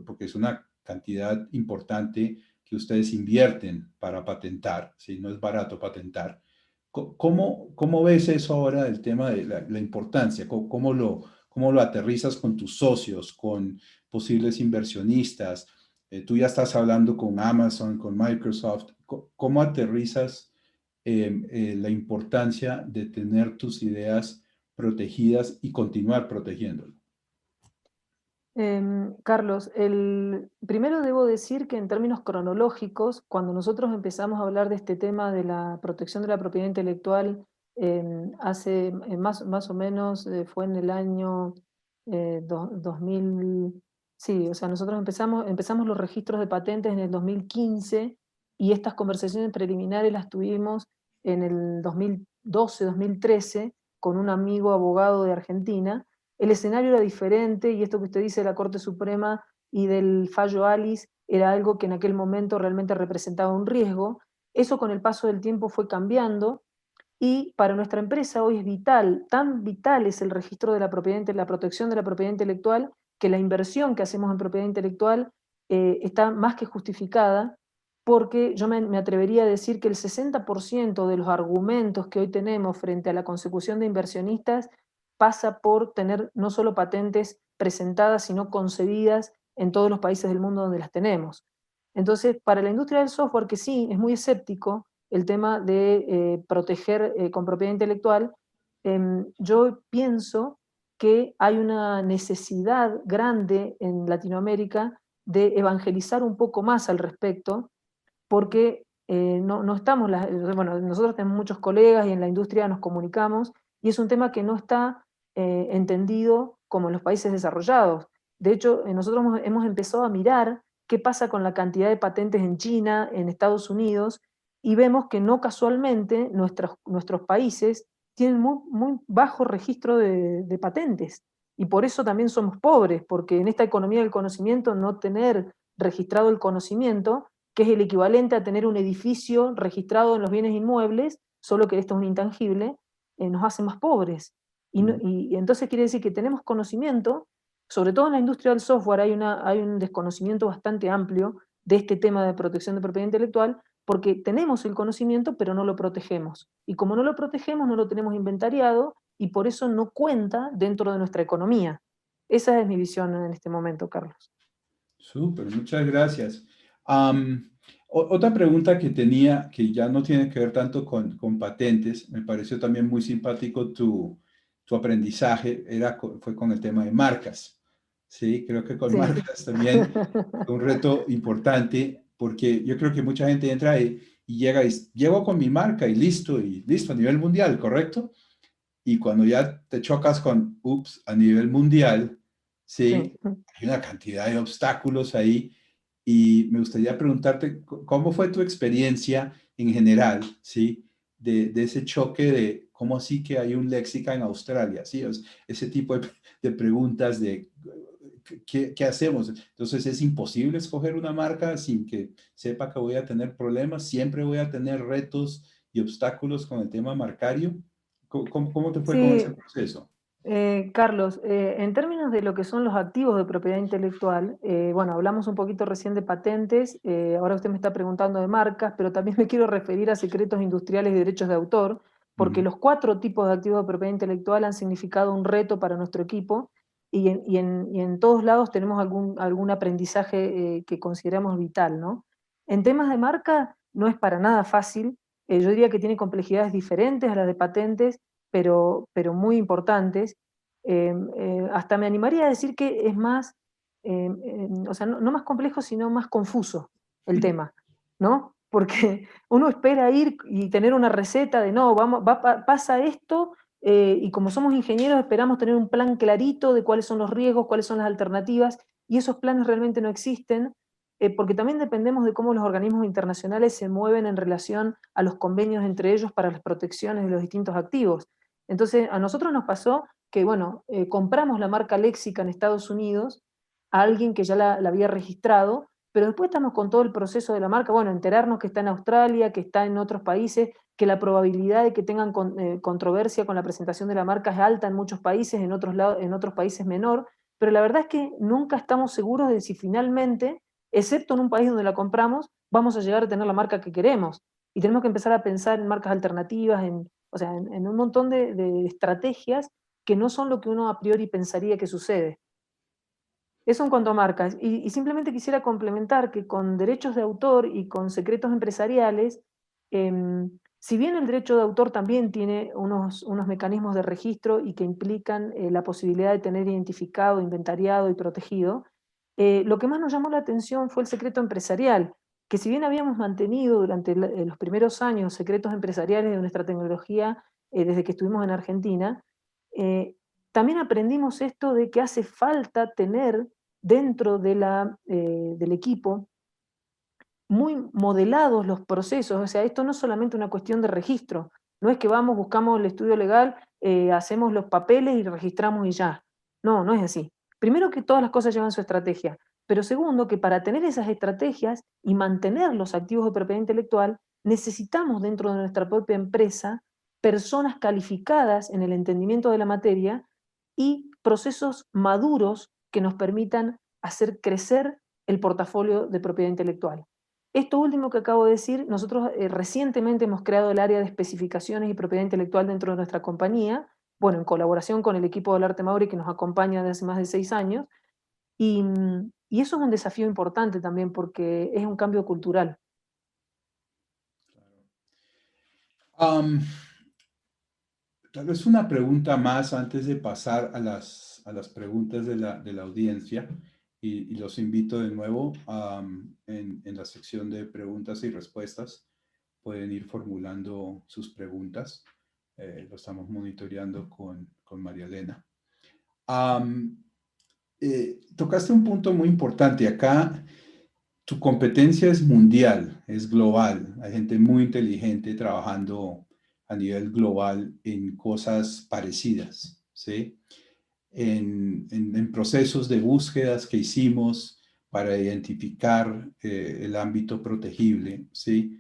porque es una cantidad importante que ustedes invierten para patentar, ¿sí? No es barato patentar. ¿Cómo ves eso ahora del tema de la importancia? ¿Cómo lo aterrizas con tus socios, con posibles inversionistas? Tú ya estás hablando con Amazon, con Microsoft. ¿Cómo aterrizas la importancia de tener tus ideas protegidas y continuar protegiéndolo? Carlos, primero debo decir que en términos cronológicos, cuando nosotros empezamos a hablar de este tema de la protección de la propiedad intelectual, hace más o menos, fue en el año 2000, sí, o sea, nosotros empezamos los registros de patentes en el 2015 y estas conversaciones preliminares las tuvimos en el 2012, 2013 con un amigo abogado de Argentina. El escenario era diferente y esto que usted dice de la Corte Suprema y del fallo Alice era algo que en aquel momento realmente representaba un riesgo. Eso con el paso del tiempo fue cambiando y para nuestra empresa hoy es vital, tan vital es el registro de la propiedad, la protección de la propiedad intelectual, que la inversión que hacemos en propiedad intelectual está más que justificada, porque yo me atrevería a decir que el 60% de los argumentos que hoy tenemos frente a la consecución de inversionistas pasa por tener no solo patentes presentadas, sino concedidas en todos los países del mundo donde las tenemos. Entonces, para la industria del software, que sí, es muy escéptico el tema de proteger con propiedad intelectual, yo pienso que hay una necesidad grande en Latinoamérica de evangelizar un poco más al respecto, porque no estamos, bueno, nosotros tenemos muchos colegas y en la industria nos comunicamos, y es un tema que no está entendido como en los países desarrollados. De hecho, nosotros hemos empezado a mirar qué pasa con la cantidad de patentes en China, en Estados Unidos, y vemos que no casualmente nuestros países tienen muy bajo registro de patentes. Y por eso también somos pobres, porque en esta economía del conocimiento no tener registrado el conocimiento, que es el equivalente a tener un edificio registrado en los bienes inmuebles, solo que esto es un intangible, nos hace más pobres. Y entonces quiere decir que tenemos conocimiento, sobre todo en la industria del software hay un desconocimiento bastante amplio de este tema de protección de propiedad intelectual, porque tenemos el conocimiento, pero no lo protegemos. Y como no lo protegemos, no lo tenemos inventariado, y por eso no cuenta dentro de nuestra economía. Esa es mi visión en este momento, Carlos. Súper, muchas gracias. Otra pregunta que tenía, que ya no tiene que ver tanto con patentes, me pareció también muy simpático tu tu aprendizaje fue con el tema de marcas. Sí, creo que con Sí. marcas también fue un reto importante, porque yo creo que mucha gente entra y llega y llego con mi marca y listo a nivel mundial, ¿correcto? Y cuando ya te chocas con, ups, a nivel mundial, sí, Sí. hay una cantidad de obstáculos ahí. Y me gustaría preguntarte, ¿cómo fue tu experiencia en general, sí, de ese choque de cómo así que hay un léxica en Australia, sí, ese tipo de preguntas de ¿qué hacemos? Entonces, ¿es imposible escoger una marca sin que sepa que voy a tener problemas? ¿Siempre voy a tener retos y obstáculos con el tema marcario? ¿Cómo te fue con ese Sí, proceso? Carlos, en términos de lo que son los activos de propiedad intelectual, bueno, hablamos un poquito recién de patentes, ahora usted me está preguntando de marcas, pero también me quiero referir a secretos industriales y derechos de autor, porque los 4 tipos de activos de propiedad intelectual han significado un reto para nuestro equipo y en todos lados tenemos algún aprendizaje que consideramos vital, ¿no? En temas de marca no es para nada fácil, yo diría que tiene complejidades diferentes a las de patentes, pero muy importantes. Hasta me animaría a decir que es más, o sea, no más complejo, sino más confuso el tema, ¿no? Porque uno espera ir y tener una receta de, no, pasa esto, y como somos ingenieros esperamos tener un plan clarito de cuáles son los riesgos, cuáles son las alternativas, y esos planes realmente no existen, porque también dependemos de cómo los organismos internacionales se mueven en relación a los convenios entre ellos para las protecciones de los distintos activos. Entonces, a nosotros nos pasó que, bueno, compramos la marca Léxica en Estados Unidos a alguien que ya la había registrado, pero después estamos con todo el proceso de la marca, bueno, enterarnos que está en Australia, que está en otros países, que la probabilidad de que tengan controversia con la presentación de la marca es alta en muchos países, en otros países menor, pero la verdad es que nunca estamos seguros de si finalmente, excepto en un país donde la compramos, vamos a llegar a tener la marca que queremos. Y tenemos que empezar a pensar en marcas alternativas, o sea, en un montón de estrategias que no son lo que uno a priori pensaría que sucede. Eso en cuanto a marcas. Y simplemente quisiera complementar que con derechos de autor y con secretos empresariales, si bien el derecho de autor también tiene unos mecanismos de registro y que implican la posibilidad de tener identificado, inventariado y protegido, lo que más nos llamó la atención fue el secreto empresarial, que si bien habíamos mantenido durante los primeros años secretos empresariales de nuestra tecnología desde que estuvimos en Argentina, también aprendimos esto de que hace falta tener dentro del equipo muy modelados los procesos, o sea, esto no es solamente una cuestión de registro, no es que vamos, buscamos el estudio legal, hacemos los papeles y registramos y ya. No, no es así. Primero que todas las cosas llevan su estrategia, pero segundo que para tener esas estrategias y mantener los activos de propiedad intelectual, necesitamos dentro de nuestra propia empresa personas calificadas en el entendimiento de la materia y procesos maduros que nos permitan hacer crecer el portafolio de propiedad intelectual. Esto último que acabo de decir, nosotros recientemente hemos creado el área de especificaciones y propiedad intelectual dentro de nuestra compañía, bueno, en colaboración con el equipo del Arte Mauri que nos acompaña desde hace más de 6 años, y eso es un desafío importante también porque es un cambio cultural. Tal vez una pregunta más antes de pasar a las preguntas de la audiencia y los invito de nuevo en la sección de preguntas y respuestas. Pueden ir formulando sus preguntas. Lo estamos monitoreando con María Elena. Tocaste un punto muy importante. Acá tu competencia es mundial, es global. Hay gente muy inteligente trabajando a nivel global en cosas parecidas, ¿sí? En procesos de búsquedas que hicimos para identificar el ámbito protegible, ¿sí?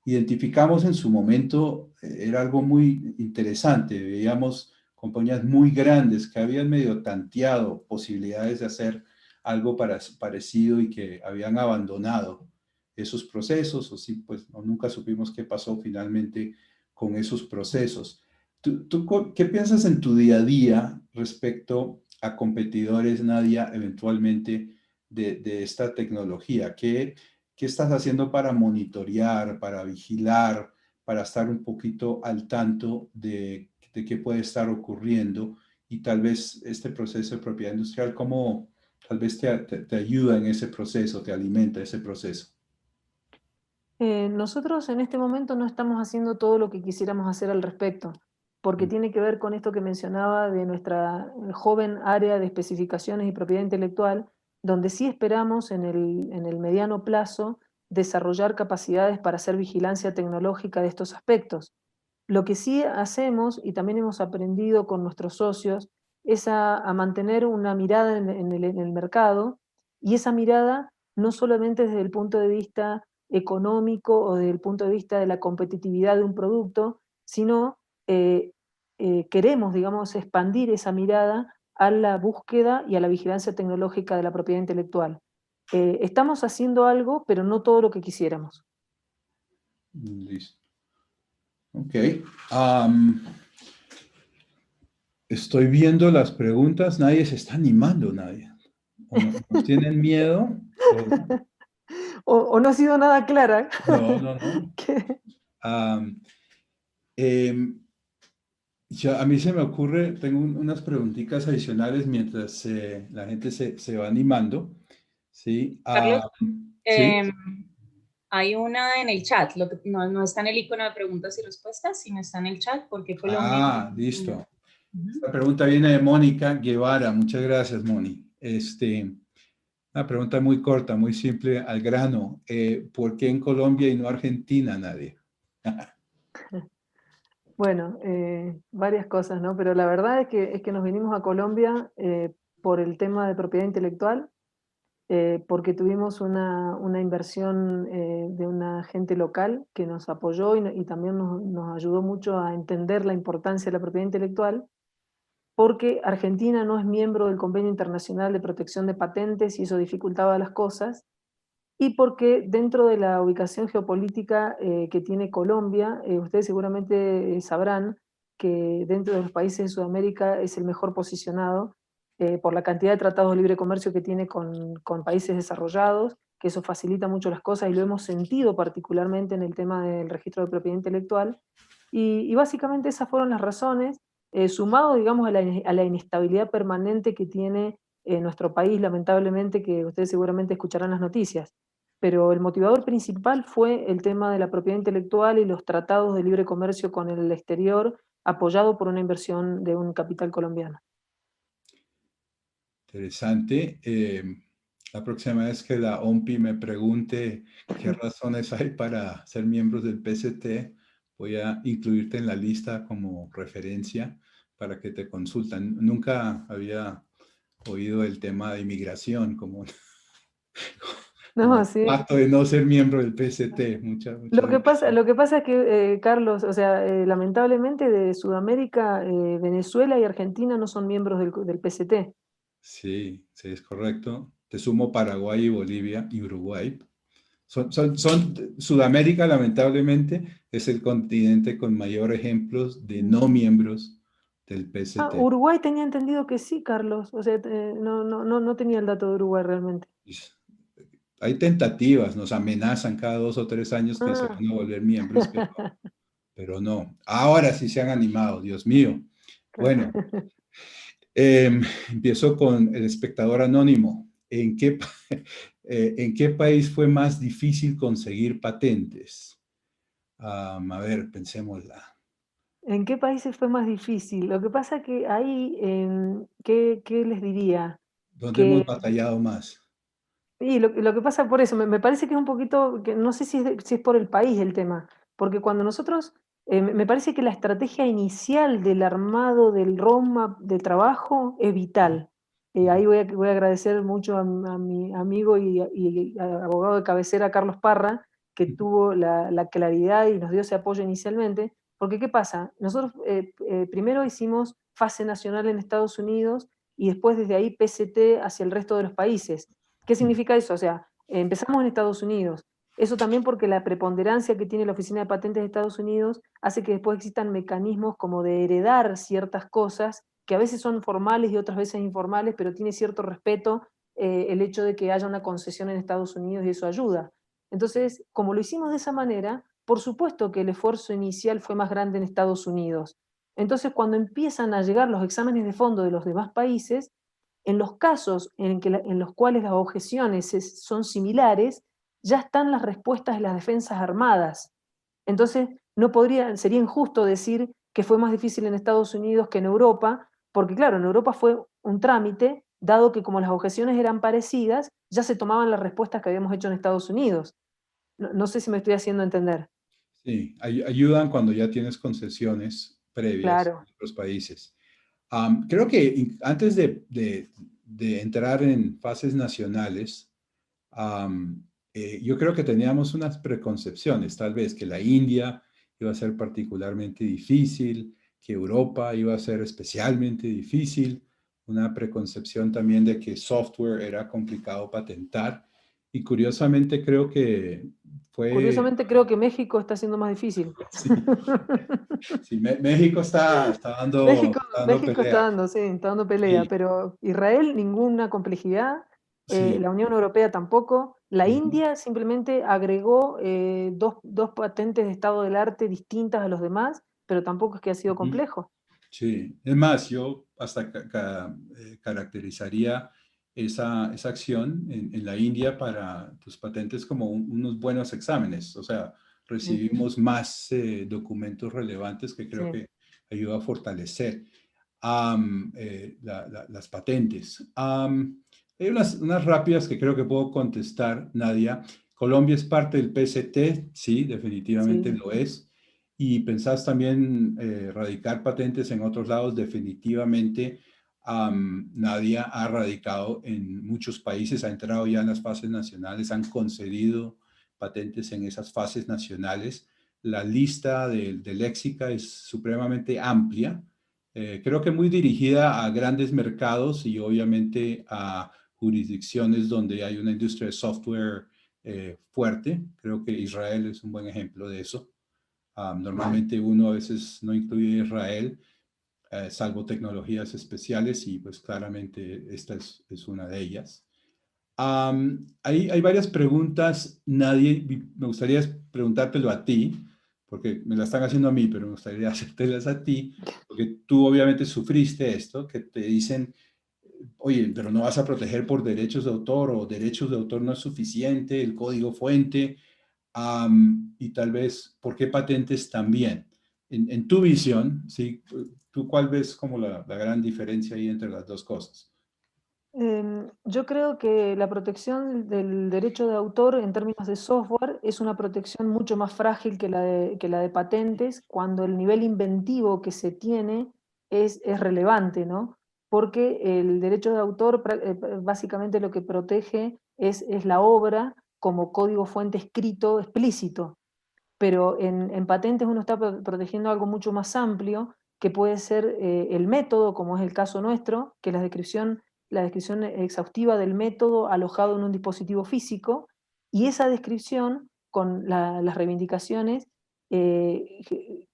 Identificamos en su momento, era algo muy interesante, veíamos compañías muy grandes que habían medio tanteado posibilidades de hacer algo parecido y que habían abandonado esos procesos, o sí, pues no, nunca supimos qué pasó finalmente con esos procesos. ¿Tú qué piensas en tu día a día respecto a competidores, Nadia, eventualmente de esta tecnología? ¿Qué estás haciendo para monitorear, para vigilar, para estar un poquito al tanto de de qué puede estar ocurriendo y tal vez este proceso de propiedad industrial, cómo tal vez te ayuda en ese proceso, te alimenta ese proceso. Nosotros en este momento no estamos haciendo todo lo que quisiéramos hacer al respecto, porque tiene que ver con esto que mencionaba de nuestra joven área de especificaciones y propiedad intelectual, donde sí esperamos en el mediano plazo desarrollar capacidades para hacer vigilancia tecnológica de estos aspectos. Lo que sí hacemos, y también hemos aprendido con nuestros socios, es a mantener una mirada en el mercado, y esa mirada no solamente desde el punto de vista económico o desde el punto de vista de la competitividad de un producto, sino queremos, digamos, expandir esa mirada a la búsqueda y a la vigilancia tecnológica de la propiedad intelectual. Estamos haciendo algo, pero no todo lo que quisiéramos. Listo. Ok. Estoy viendo las preguntas. Nadie se está animando, nadie. ¿O nos tienen miedo? O no ha sido nada clara. No. A mí se me ocurre, tengo unas preguntitas adicionales mientras la gente se va animando. ¿Sí? Carlos, ¿sí? hay una en el chat, no está en el icono de preguntas y respuestas, sino está en el chat, porque Colombia... Listo. Esta pregunta viene de Mónica Guevara. Muchas gracias, Moni. Una pregunta muy corta, muy simple, al grano. ¿Por qué en Colombia y no Argentina, Nadia? Bueno, varias cosas, ¿no? Pero la verdad es que nos vinimos a Colombia por el tema de propiedad intelectual, porque tuvimos una inversión de una gente local que nos apoyó y también nos ayudó mucho a entender la importancia de la propiedad intelectual, porque Argentina no es miembro del Convenio Internacional de Protección de Patentes y eso dificultaba las cosas, y porque dentro de la ubicación geopolítica que tiene Colombia, ustedes seguramente sabrán que dentro de los países de Sudamérica es el mejor posicionado por la cantidad de tratados de libre comercio que tiene con países desarrollados, que eso facilita mucho las cosas y lo hemos sentido particularmente en el tema del registro de propiedad intelectual. Y básicamente esas fueron las razones, sumado, digamos, a la inestabilidad permanente que tiene nuestro país, lamentablemente, que ustedes seguramente escucharán las noticias. Pero el motivador principal fue el tema de la propiedad intelectual y los tratados de libre comercio con el exterior, apoyado por una inversión de un capital colombiano. Interesante. La próxima vez que la OMPI me pregunte qué razones hay para ser miembros del PCT, voy a incluirte en la lista como referencia para que te consulten. Nunca había oído el tema de inmigración como Sí. acto de no ser miembro del PCT. Lo que pasa es que, Carlos, o sea, lamentablemente de Sudamérica, Venezuela y Argentina no son miembros del PCT. Sí, es correcto. Te sumo Paraguay y Bolivia y Uruguay. Sudamérica, lamentablemente, es el continente con mayor ejemplos de no miembros del PCT. Uruguay tenía entendido que sí, Carlos. O sea, no tenía el dato de Uruguay realmente. Hay tentativas, nos amenazan cada 2 o 3 años que se van a volver miembros, pero no. Ahora sí se han animado, Dios mío. Bueno, empiezo con el espectador anónimo. ¿En qué país fue más difícil conseguir patentes? A ver, pensémosla. ¿En qué países fue más difícil? Lo que pasa que ahí, ¿qué les diría? ¿Dónde hemos batallado más? Y lo que pasa por eso, me parece que es un poquito, que no sé si es por el país el tema, porque cuando nosotros, me parece que la estrategia inicial del armado del roadmap de trabajo es vital. Ahí voy a agradecer mucho a mi amigo y abogado de cabecera, Carlos Parra, que tuvo la claridad y nos dio ese apoyo inicialmente, porque ¿qué pasa? Nosotros primero hicimos fase nacional en Estados Unidos y después desde ahí PCT hacia el resto de los países. ¿Qué significa eso? O sea, empezamos en Estados Unidos. Eso también porque la preponderancia que tiene la Oficina de Patentes de Estados Unidos hace que después existan mecanismos como de heredar ciertas cosas que a veces son formales y otras veces informales, pero tiene cierto respeto el hecho de que haya una concesión en Estados Unidos y eso ayuda. Entonces, como lo hicimos de esa manera, por supuesto que el esfuerzo inicial fue más grande en Estados Unidos, Entonces, cuando empiezan a llegar los exámenes de fondo de los demás países, en los casos en los cuales las objeciones son similares, ya están las respuestas de las defensas armadas. Entonces, sería injusto decir que fue más difícil en Estados Unidos que en Europa, porque claro, en Europa fue un trámite, dado que como las objeciones eran parecidas, ya se tomaban las respuestas que habíamos hecho en Estados Unidos. No sé si me estoy haciendo entender. Sí, ayudan cuando ya tienes concesiones previas Claro. en otros países. Creo que antes de entrar en fases nacionales, yo creo que teníamos unas preconcepciones, tal vez que la India iba a ser particularmente difícil, que Europa iba a ser especialmente difícil, una preconcepción también de que software era complicado patentar. Y curiosamente creo que fue... Curiosamente creo que México está siendo más difícil. Sí, sí, México está México, dando México está pelea. dando, sí, está dando pelea, Sí. pero Israel ninguna complejidad, Sí. la Unión Europea tampoco, la Ujú. India simplemente agregó dos patentes de estado del arte distintas a los demás, pero tampoco es que ha sido Ujú. complejo. Sí, es más, yo hasta caracterizaría esa acción en la India para tus patentes como unos buenos exámenes. O sea, Sí, recibimos más documentos relevantes que sí. creo que ayuda a fortalecer las patentes. Hay unas rápidas que creo que puedo contestar, Nadia. Colombia es parte del PCT, sí, definitivamente Sí. lo es. ¿Y pensás también radicar patentes en otros lados? Definitivamente, Nadia ha radicado en muchos países, ha entrado ya en las fases nacionales, han concedido patentes en esas fases nacionales. La lista de léxica es supremamente amplia, creo que muy dirigida a grandes mercados y obviamente a jurisdicciones donde hay una industria de software fuerte. Creo que Israel es un buen ejemplo de eso. Normalmente uno a veces no incluye Israel, salvo tecnologías especiales, y pues claramente esta es una de ellas. Hay varias preguntas, nadie, me gustaría preguntártelo a ti, porque me la están haciendo a mí, pero me gustaría hacértelas a ti, porque tú obviamente sufriste esto, que te dicen, oye, pero no vas a proteger por derechos de autor, o derechos de autor no es suficiente, el código fuente, y tal vez, ¿por qué patentes también? En tu visión, ¿sí? ¿Tú cuál ves como la gran diferencia ahí entre las dos cosas? Yo creo que la protección del derecho de autor en términos de software es una protección mucho más frágil que la de patentes cuando el nivel inventivo que se tiene es relevante, ¿no? Porque el derecho de autor básicamente lo que protege es la obra como código fuente escrito explícito, pero en patentes uno está protegiendo algo mucho más amplio, que puede ser el método, como es el caso nuestro, que la descripción exhaustiva del método alojado en un dispositivo físico, y esa descripción con las reivindicaciones,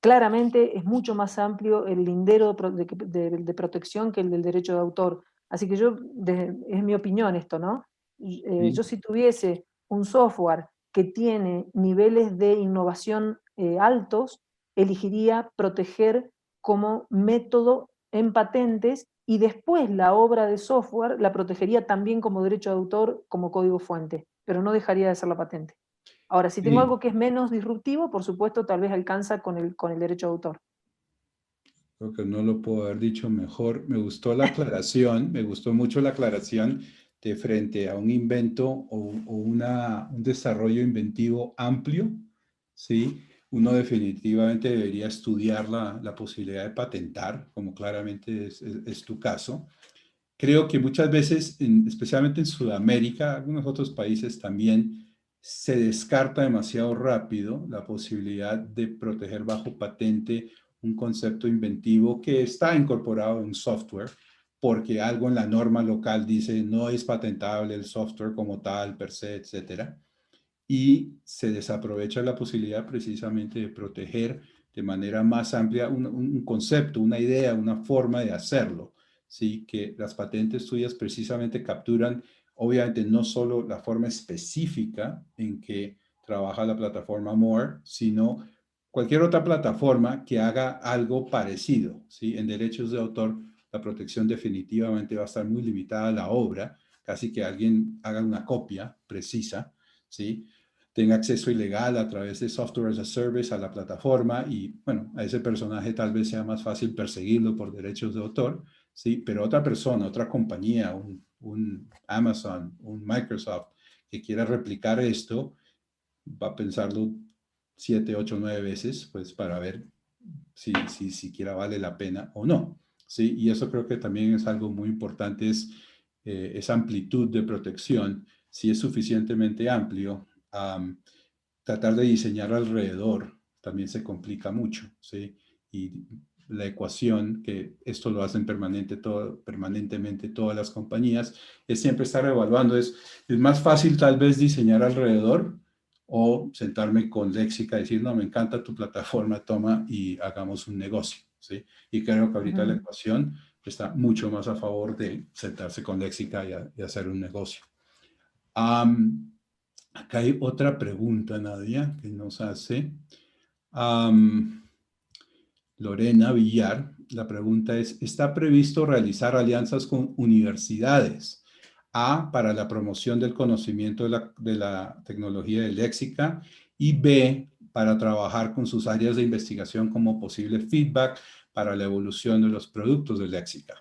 claramente es mucho más amplio el lindero de protección que el del derecho de autor. Así que es mi opinión esto, ¿no? Sí. Yo si tuviese un software que tiene niveles de innovación altos, elegiría proteger como método en patentes, y después la obra de software la protegería también como derecho de autor, como código fuente, pero no dejaría de ser la patente. Ahora, si tengo Sí. algo que es menos disruptivo, por supuesto, tal vez alcanza con el derecho de autor. Creo que no lo puedo haber dicho mejor. Me gustó la aclaración, me gustó mucho la aclaración de frente a un invento o un desarrollo inventivo amplio, ¿sí? Uno definitivamente debería estudiar la posibilidad de patentar, como claramente es tu caso. Creo que muchas veces, especialmente en Sudamérica, algunos otros países también, se descarta demasiado rápido la posibilidad de proteger bajo patente un concepto inventivo que está incorporado en software, porque algo en la norma local dice no es patentable el software como tal, per se, etcétera, y se desaprovecha la posibilidad precisamente de proteger de manera más amplia un concepto, una idea, una forma de hacerlo, ¿sí? Que las patentes tuyas precisamente capturan, obviamente, no solo la forma específica en que trabaja la plataforma More, sino cualquier otra plataforma que haga algo parecido, ¿sí? En derechos de autor, la protección definitivamente va a estar muy limitada a la obra, casi que alguien haga una copia precisa, ¿sí? Tenga acceso ilegal a través de software as a service a la plataforma y, bueno, a ese personaje tal vez sea más fácil perseguirlo por derechos de autor, ¿sí? Pero otra persona, otra compañía, un Amazon, un Microsoft, que quiera replicar esto, va a pensarlo 7, 8, 9 veces, pues para ver si siquiera vale la pena o no, ¿sí? Y eso creo que también es algo muy importante, es esa amplitud de protección, si es suficientemente amplio, tratar de diseñar alrededor también se complica mucho, ¿sí? Y la ecuación, que esto lo hacen permanentemente todas las compañías, es siempre estar evaluando, es más fácil tal vez diseñar alrededor o sentarme con Léxica y decir, no, me encanta tu plataforma, toma y hagamos un negocio, ¿sí? Y creo que ahorita la ecuación está mucho más a favor de sentarse con Léxica y hacer un negocio. Acá hay otra pregunta, Nadia, que nos hace Lorena Villar. La pregunta es, ¿está previsto realizar alianzas con universidades? A, para la promoción del conocimiento de la tecnología de Léxica, y B, para trabajar con sus áreas de investigación como posible feedback para la evolución de los productos de Léxica.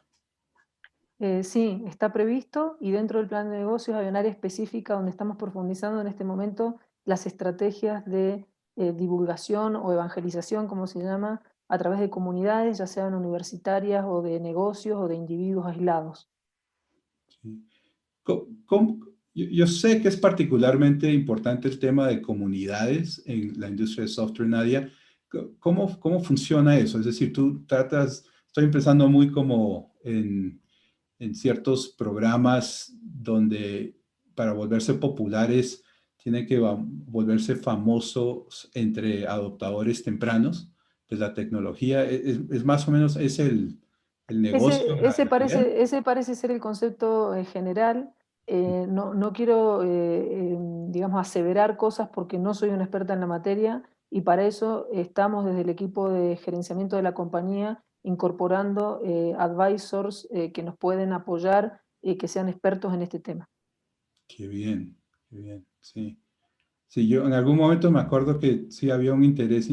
Sí, está previsto y dentro del plan de negocios hay un área específica donde estamos profundizando en este momento las estrategias de divulgación o evangelización, como se llama, a través de comunidades, ya sean universitarias o de negocios o de individuos aislados. Sí. Yo sé que es particularmente importante el tema de comunidades en la industria de software, Nadia. ¿Cómo funciona eso? Es decir, tú tratas, estoy empezando muy como en ciertos programas donde para volverse populares tienen que volverse famosos entre adoptadores tempranos de la tecnología. Es más o menos es el negocio, la idea. Ese parece ser el concepto general. No quiero, digamos, aseverar cosas porque no soy una experta en la materia y para eso estamos desde el equipo de gerenciamiento de la compañía incorporando advisors que nos pueden apoyar y que sean expertos en este tema. Qué bien, sí. Sí, yo en algún momento me acuerdo que sí había un interés,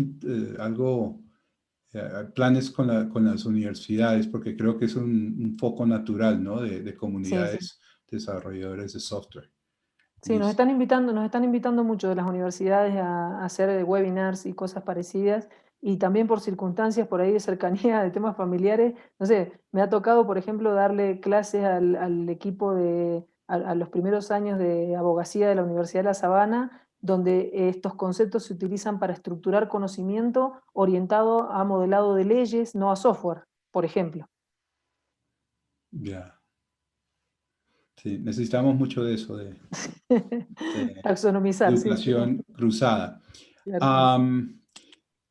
planes con las universidades, porque creo que es un foco natural, ¿no? De Sí, sí. comunidades desarrolladores de software. Sí, nos están invitando mucho de las universidades a hacer webinars y cosas parecidas, y también por circunstancias por ahí de cercanía de temas familiares. No sé, me ha tocado, por ejemplo, darle clases al equipo a los primeros años de abogacía de la Universidad de La Sabana, donde estos conceptos se utilizan para estructurar conocimiento orientado a modelado de leyes, no a software, por ejemplo. Ya. Sí, necesitamos mucho de eso, de Taxonomizar, sí, sí. educación cruzada. Claro.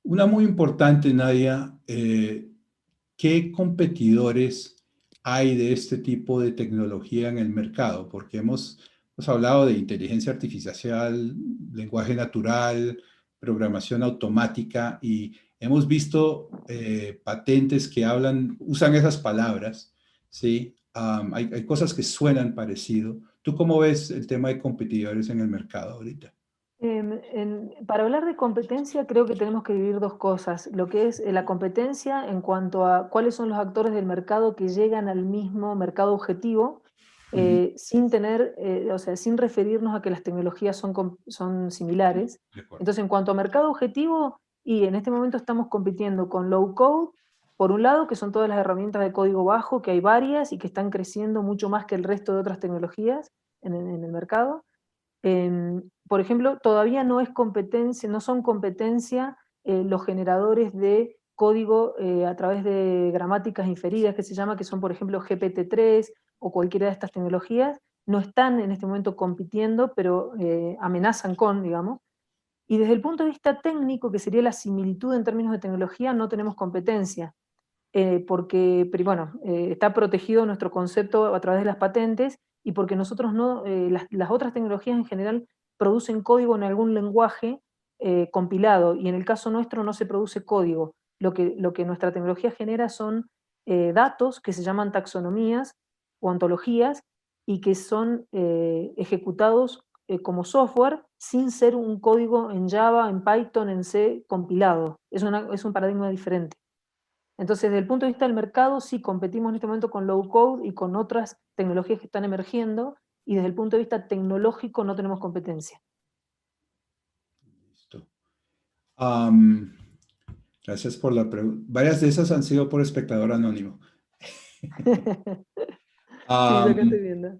Una muy importante, Nadia, ¿qué competidores hay de este tipo de tecnología en el mercado? Porque hemos hablado de inteligencia artificial, lenguaje natural, programación automática y hemos visto patentes que usan esas palabras, ¿sí? Hay cosas que suenan parecido. ¿Tú cómo ves el tema de competidores en el mercado ahorita? Para hablar de competencia creo que tenemos que dividir dos cosas, lo que es la competencia en cuanto a cuáles son los actores del mercado que llegan al mismo mercado objetivo, sin tener, o sea, sin referirnos a que las tecnologías son similares. De acuerdo. Entonces, en cuanto a mercado objetivo, y en este momento estamos compitiendo con low code, por un lado, que son todas las herramientas de código bajo, que hay varias y que están creciendo mucho más que el resto de otras tecnologías en el mercado. Por ejemplo, todavía no son competencia los generadores de código a través de gramáticas inferidas, que se llama, que son, por ejemplo, GPT-3 o cualquiera de estas tecnologías. No están en este momento compitiendo, pero amenazan con, digamos. Y desde el punto de vista técnico, que sería la similitud en términos de tecnología, no tenemos competencia. Porque, bueno, está protegido nuestro concepto a través de las patentes y porque nosotros no, las otras tecnologías en general producen código en algún lenguaje compilado, y en el caso nuestro no se produce código. Lo que nuestra tecnología genera son datos que se llaman taxonomías o ontologías, y que son ejecutados como software sin ser un código en Java, en Python, en C compilado. Es un paradigma diferente. Entonces, desde el punto de vista del mercado, sí competimos en este momento con low code y con otras tecnologías que están emergiendo, y desde el punto de vista tecnológico no tenemos competencia. Listo. Gracias por la pregunta. Varias de esas han sido por espectador anónimo. Sí, yo acá estoy viendo.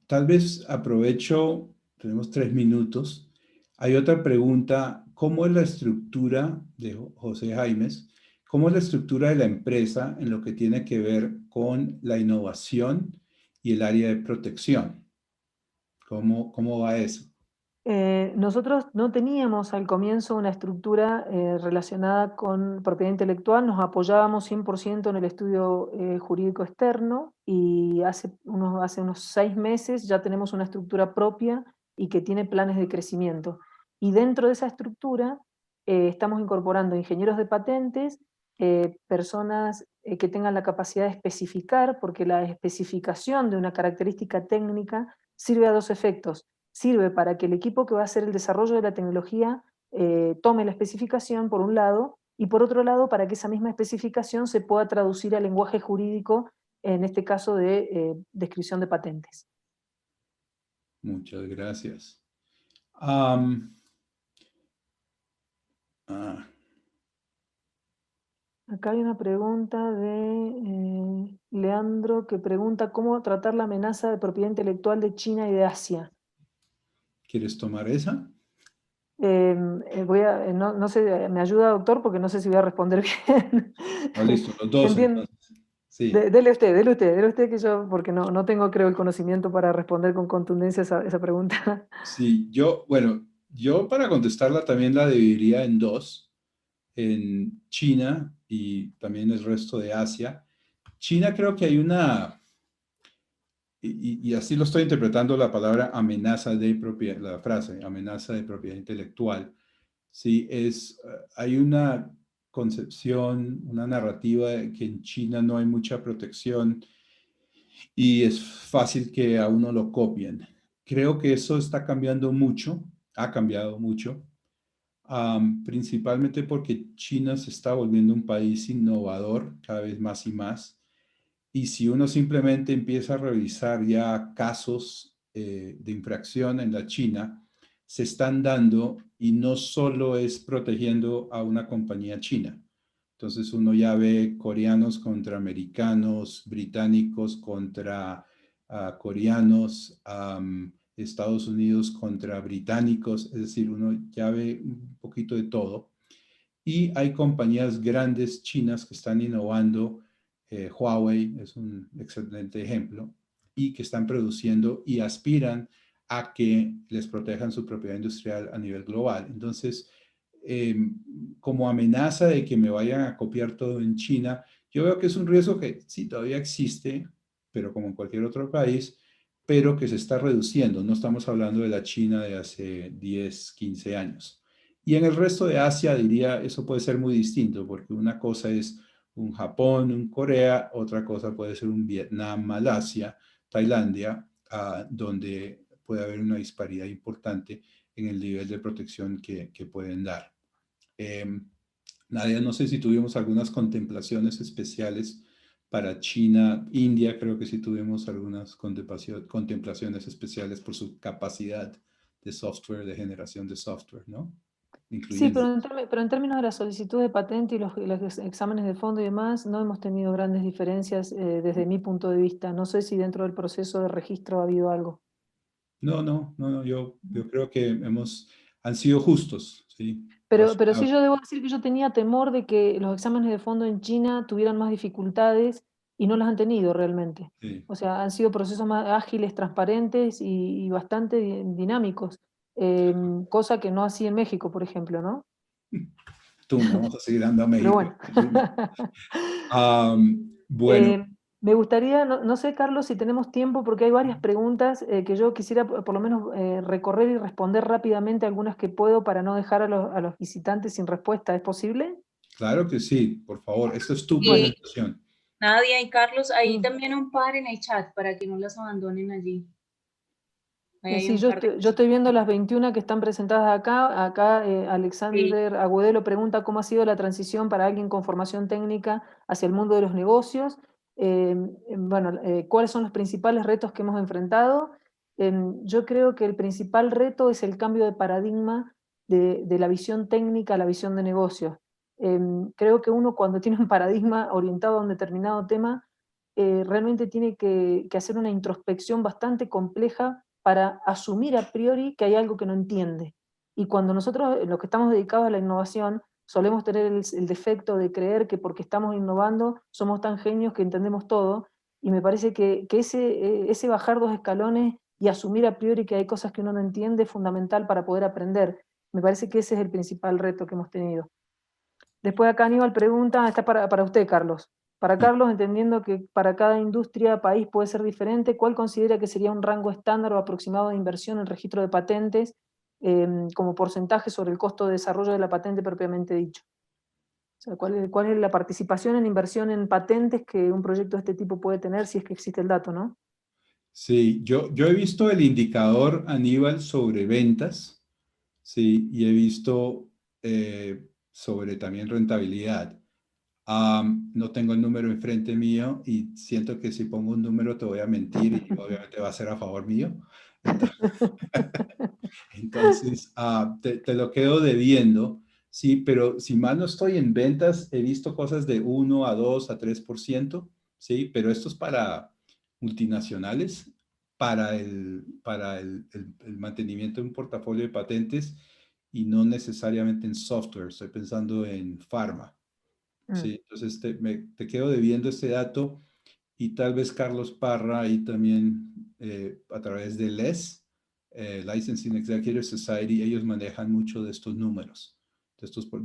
Tal vez aprovecho, tenemos 3 minutos. Hay otra pregunta, ¿cómo es la estructura de José Jaimes? ¿Cómo es la estructura de la empresa en lo que tiene que ver con la innovación y el área de protección? ¿Cómo va eso? Nosotros no teníamos al comienzo una estructura relacionada con propiedad intelectual, nos apoyábamos 100% en el estudio jurídico externo, y hace unos 6 meses ya tenemos una estructura propia y que tiene planes de crecimiento. Y dentro de esa estructura estamos incorporando ingenieros de patentes, personas que tengan la capacidad de especificar, porque la especificación de una característica técnica sirve a dos efectos. Sirve para que el equipo que va a hacer el desarrollo de la tecnología tome la especificación por un lado, y por otro lado para que esa misma especificación se pueda traducir al lenguaje jurídico, en este caso de descripción de patentes. Muchas gracias. Acá hay una pregunta de Leandro, que pregunta cómo tratar la amenaza de propiedad intelectual de China y de Asia. ¿Quieres tomar esa? No sé, me ayuda, doctor, porque no sé si voy a responder bien. No, listo, los dos Entiendo. entonces. Sí. Dele usted, que yo, porque no tengo, creo, el conocimiento para responder con contundencia esa pregunta. Sí, yo para contestarla también la dividiría en dos, en China y también el resto de Asia. China creo que hay una, y así lo estoy interpretando la palabra amenaza de propiedad, la frase, amenaza de propiedad intelectual. Sí, hay una concepción, una narrativa de que en China no hay mucha protección y es fácil que a uno lo copien. Creo que eso está cambiando mucho, ha cambiado mucho, principalmente porque China se está volviendo un país innovador cada vez más y más. Y si uno simplemente empieza a revisar ya casos de infracción en la China, se están dando, y no solo es protegiendo a una compañía china. Entonces uno ya ve coreanos contra americanos, británicos contra coreanos, Estados Unidos contra británicos, es decir, uno ya ve un poquito de todo. Y hay compañías grandes chinas que están innovando. Huawei es un excelente ejemplo, y que están produciendo y aspiran a que les protejan su propiedad industrial a nivel global. Entonces, como amenaza de que me vayan a copiar todo en China, yo veo que es un riesgo que sí todavía existe, pero como en cualquier otro país, pero que se está reduciendo. No estamos hablando de la China de hace 10, 15 años. Y en el resto de Asia, diría, eso puede ser muy distinto, porque una cosa es un Japón, un Corea, otra cosa puede ser un Vietnam, Malasia, Tailandia, donde puede haber una disparidad importante en el nivel de protección que pueden dar. Nadia, no sé si tuvimos algunas contemplaciones especiales para China, India, creo que sí tuvimos algunas contemplaciones especiales por su capacidad de software, de generación de software, ¿no? Sí, Incluyendo. pero en términos de la solicitud de patente y los exámenes de fondo y demás, no hemos tenido grandes diferencias desde mi punto de vista. No sé si dentro del proceso de registro ha habido algo. No, yo creo que han sido justos, ¿sí? Pero sí, yo debo decir que yo tenía temor de que los exámenes de fondo en China tuvieran más dificultades, y no las han tenido realmente. Sí. O sea, han sido procesos más ágiles, transparentes y bastante dinámicos, cosa que no así en México, por ejemplo, ¿no? Tú, no vamos a seguir dando a Pero México. bueno. Bueno, Me gustaría, no sé, Carlos, si tenemos tiempo, porque hay varias preguntas que yo quisiera por lo menos recorrer y responder rápidamente algunas que puedo para no dejar a los visitantes sin respuesta. ¿Es posible? Claro que sí, por favor. Esta es tu Bueno, presentación. Nadia y Carlos, ahí sí. también un par en el chat para que no las abandonen allí. Ahí hay Sí, un par de yo estoy viendo cositas. las 21 que están presentadas acá. Acá Sí. Alexander Agudelo pregunta cómo ha sido la transición para alguien con formación técnica hacia el mundo de los negocios. Bueno, ¿cuáles son los principales retos que hemos enfrentado? Yo creo que el principal reto es el cambio de paradigma de la visión técnica a la visión de negocios. Creo que uno cuando tiene un paradigma orientado a un determinado tema, realmente tiene que hacer una introspección bastante compleja para asumir a priori que hay algo que no entiende. Y cuando nosotros, los que estamos dedicados a la innovación, solemos tener el defecto de creer que porque estamos innovando somos tan genios que entendemos todo, y me parece que ese bajar 2 escalones y asumir a priori que hay cosas que uno no entiende es fundamental para poder aprender. Me parece que ese es el principal reto que hemos tenido. Después acá Aníbal pregunta, está para usted, Carlos. Para Sí. Carlos, entendiendo que para cada industria, país puede ser diferente, ¿cuál considera que sería un rango estándar o aproximado de inversión en registro de patentes como porcentaje sobre el costo de desarrollo de la patente propiamente dicho? O sea, ¿cuál es la participación en inversión en patentes que un proyecto de este tipo puede tener si es que existe el dato, ¿no? Sí, yo he visto el indicador Aníbal sobre ventas, sí, y he visto sobre también rentabilidad. No tengo el número enfrente mío y siento que si pongo un número te voy a mentir y obviamente va a ser a favor mío. Entonces, entonces, te lo quedo debiendo, sí, pero si mal no estoy en ventas, he visto cosas de 1 a 2 a 3%, sí, pero esto es para multinacionales, para el mantenimiento de un portafolio de patentes y no necesariamente en software, estoy pensando en pharma, Mm. sí, entonces te quedo debiendo este dato y tal vez Carlos Parra y también a través de Licensing Executive Society, ellos manejan mucho de estos números.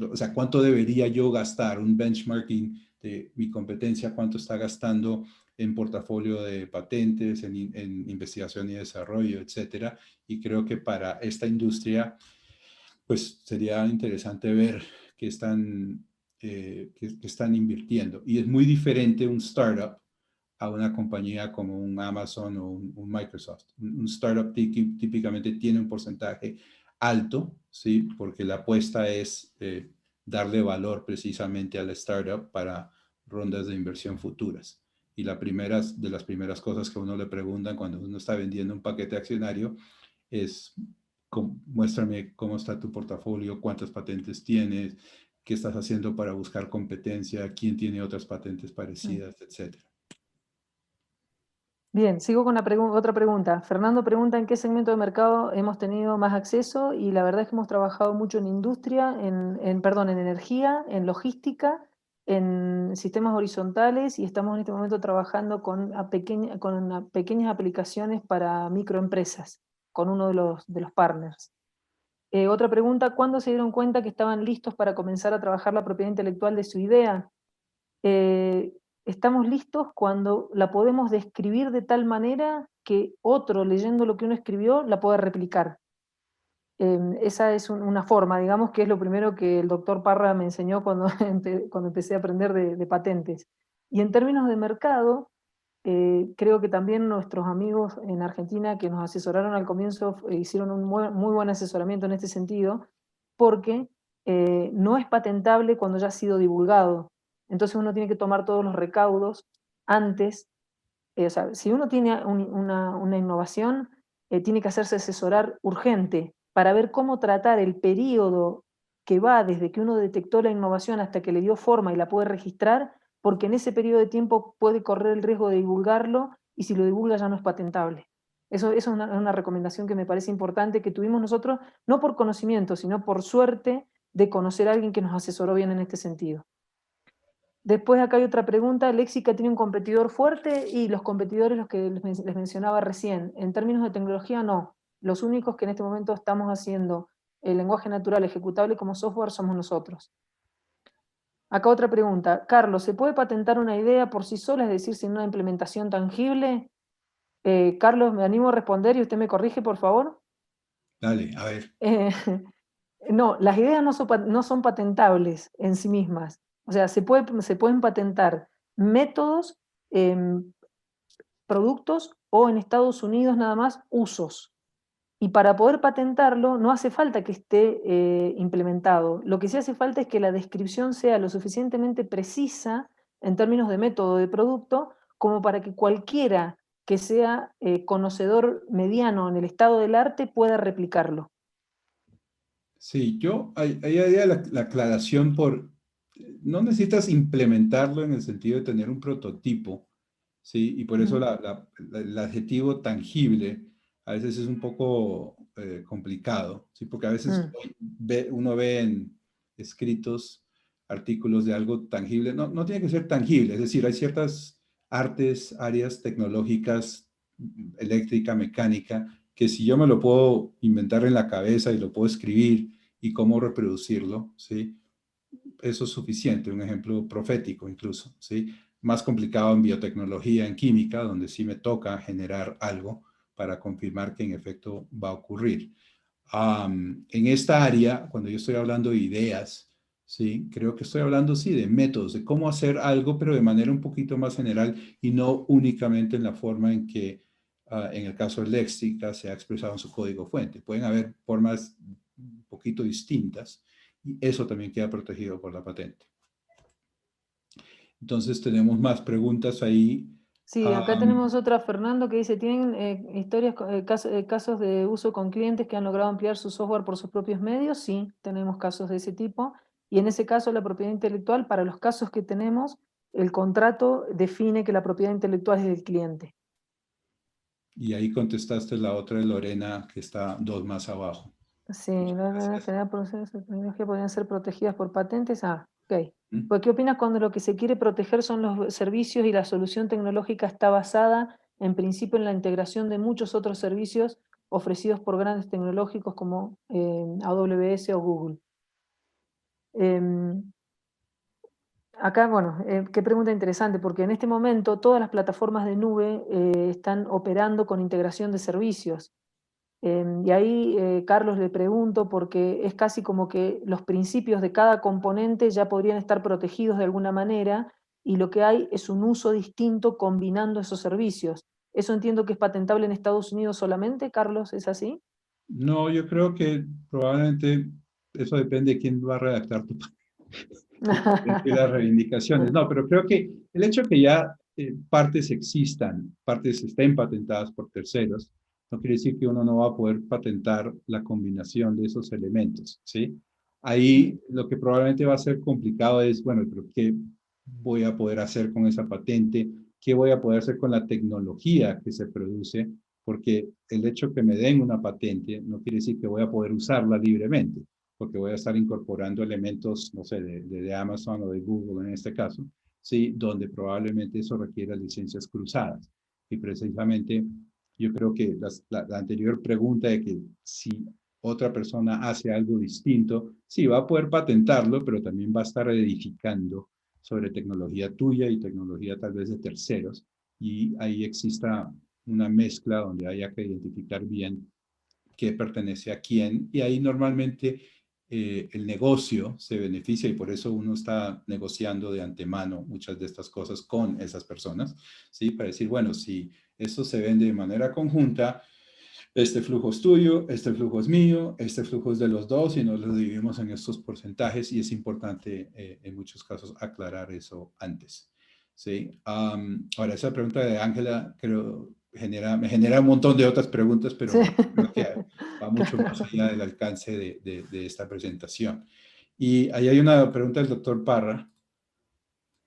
O sea, ¿cuánto debería yo gastar? Un benchmarking de mi competencia, ¿cuánto está gastando en portafolio de patentes, en investigación y desarrollo, etcétera? Y creo que para esta industria, pues sería interesante ver qué están, qué están invirtiendo. Y es muy diferente un startup a una compañía como un Amazon o un Microsoft. Un startup típicamente tiene un porcentaje alto, ¿sí? Porque la apuesta es darle valor precisamente a la startup para rondas de inversión futuras. Y de las primeras cosas que uno le preguntan cuando uno está vendiendo un paquete accionario es, muéstrame cómo está tu portafolio, cuántas patentes tienes, qué estás haciendo para buscar competencia, quién tiene otras patentes parecidas, etcétera. Bien, sigo con otra pregunta. Fernando pregunta en qué segmento de mercado hemos tenido más acceso, y la verdad es que hemos trabajado mucho en industria, perdón, en energía, en logística, en sistemas horizontales, y estamos en este momento trabajando con pequeñas aplicaciones para microempresas, con uno de los partners. Otra pregunta, ¿cuándo se dieron cuenta que estaban listos para comenzar a trabajar la propiedad intelectual de su idea? Estamos listos cuando la podemos describir de tal manera que otro, leyendo lo que uno escribió, la pueda replicar. Esa es una forma, digamos, que es lo primero que el doctor Parra me enseñó cuando, cuando empecé a aprender de patentes. Y en términos de mercado, creo que también nuestros amigos en Argentina que nos asesoraron al comienzo hicieron un muy buen asesoramiento en este sentido, porque no es patentable cuando ya ha sido divulgado. Entonces uno tiene que tomar todos los recaudos antes. O sea, si uno tiene una innovación, tiene que hacerse asesorar urgente para ver cómo tratar el periodo que va desde que uno detectó la innovación hasta que le dio forma y la puede registrar, porque en ese periodo de tiempo puede correr el riesgo de divulgarlo, y si lo divulga ya no es patentable. Eso es una recomendación que me parece importante, que tuvimos nosotros, no por conocimiento, sino por suerte de conocer a alguien que nos asesoró bien en este sentido. Después acá hay otra pregunta, Léxica tiene un competidor fuerte, y los competidores, los que les mencionaba recién, en términos de tecnología no. Los únicos que en este momento estamos haciendo el lenguaje natural ejecutable como software somos nosotros. Acá otra pregunta. Carlos, ¿se puede patentar una idea por sí sola, es decir, sin una implementación tangible? Carlos, me animo a responder y usted me corrige, por favor. Dale, a ver. Eh, no, las ideas no son patentables en sí mismas. O sea, se pueden patentar métodos, productos o en Estados Unidos nada más usos. Y para poder patentarlo no hace falta que esté implementado. Lo que sí hace falta es que la descripción sea lo suficientemente precisa en términos de método de producto como para que cualquiera que sea conocedor mediano en el estado del arte pueda replicarlo. Sí, ahí haría la aclaración no necesitas implementarlo en el sentido de tener un prototipo, ¿sí? Y por eso el adjetivo tangible a veces es un poco complicado, ¿sí? Porque a veces uno ve en escritos artículos de algo tangible, no tiene que ser tangible, es decir, hay ciertas artes, áreas tecnológicas, eléctrica, mecánica, que si yo me lo puedo inventar en la cabeza y lo puedo escribir y cómo reproducirlo, ¿sí? Eso es suficiente, un ejemplo profético incluso, ¿sí? Más complicado en biotecnología, en química, donde sí me toca generar algo para confirmar que en efecto va a ocurrir. En esta área, cuando yo estoy hablando de ideas, ¿sí? Creo que estoy hablando, sí, de métodos, de cómo hacer algo, pero de manera un poquito más general y no únicamente en la forma en que, en el caso de léxica, se ha expresado en su código fuente. Pueden haber formas un poquito distintas y eso también queda protegido por la patente. Entonces tenemos más preguntas ahí. Sí, acá tenemos otra, Fernando, que dice, ¿tienen casos de uso con clientes que han logrado ampliar su software por sus propios medios? Sí, tenemos casos de ese tipo. Y en ese caso, la propiedad intelectual, para los casos que tenemos, el contrato define que la propiedad intelectual es del cliente. Y ahí contestaste la otra de Lorena, que está 2 más abajo. Sí, las general procesos de tecnología podrían ser protegidas por patentes. Ah, ok. ¿Mm? Pues, ¿qué opinas cuando lo que se quiere proteger son los servicios y la solución tecnológica está basada en principio en la integración de muchos otros servicios ofrecidos por grandes tecnológicos como AWS o Google? Em, Acá, bueno, qué pregunta interesante, porque en este momento todas las plataformas de nube están operando con integración de servicios. Y ahí, Carlos, le pregunto, porque es casi como que los principios de cada componente ya podrían estar protegidos de alguna manera, y lo que hay es un uso distinto combinando esos servicios. Eso entiendo que es patentable en Estados Unidos solamente, Carlos, ¿es así? No, yo creo que probablemente eso depende de quién va a redactar tu y las reivindicaciones. No, pero creo que el hecho de que ya partes existan, partes estén patentadas por terceros, no quiere decir que uno no va a poder patentar la combinación de esos elementos, ¿sí? Ahí lo que probablemente va a ser complicado es, bueno, pero ¿qué voy a poder hacer con esa patente? ¿Qué voy a poder hacer con la tecnología que se produce? Porque el hecho que me den una patente no quiere decir que voy a poder usarla libremente, porque voy a estar incorporando elementos, no sé, de Amazon o de Google en este caso, ¿sí? Donde probablemente eso requiera licencias cruzadas. Y precisamente yo creo que la anterior pregunta de que si otra persona hace algo distinto, sí, va a poder patentarlo, pero también va a estar edificando sobre tecnología tuya y tecnología tal vez de terceros, y ahí exista una mezcla donde haya que identificar bien qué pertenece a quién, y ahí normalmente el negocio se beneficia y por eso uno está negociando de antemano muchas de estas cosas con esas personas, ¿sí? Para decir, bueno, si esto se vende de manera conjunta, este flujo es tuyo, este flujo es mío, este flujo es de los dos y nos lo dividimos en estos porcentajes, y es importante en muchos casos aclarar eso antes, ¿sí? Ahora, esa pregunta de Ángela creo me genera un montón de otras preguntas, Sí. pero creo que va mucho más Claro. allá del alcance de esta presentación. Y ahí hay una pregunta del doctor Parra.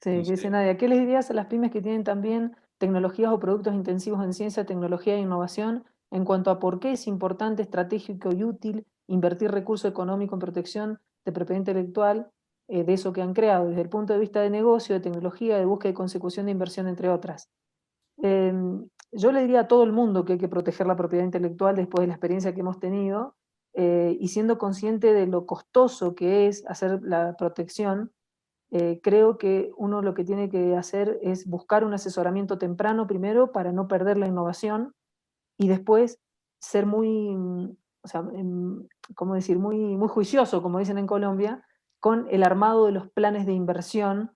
Sí, No que dice sé. Nadia, ¿qué les dirías a las pymes que tienen también tecnologías o productos intensivos en ciencia, tecnología e innovación en cuanto a por qué es importante, estratégico y útil invertir recurso económico en protección de propiedad intelectual de eso que han creado, desde el punto de vista de negocio, de tecnología, de búsqueda y consecución de inversión, entre otras? Yo le diría a todo el mundo que hay que proteger la propiedad intelectual después de la experiencia que hemos tenido, y siendo consciente de lo costoso que es hacer la protección. Creo que uno lo que tiene que hacer es buscar un asesoramiento temprano primero para no perder la innovación y después ser muy, o sea, ¿cómo decir? Muy juicioso, como dicen en Colombia, con el armado de los planes de inversión,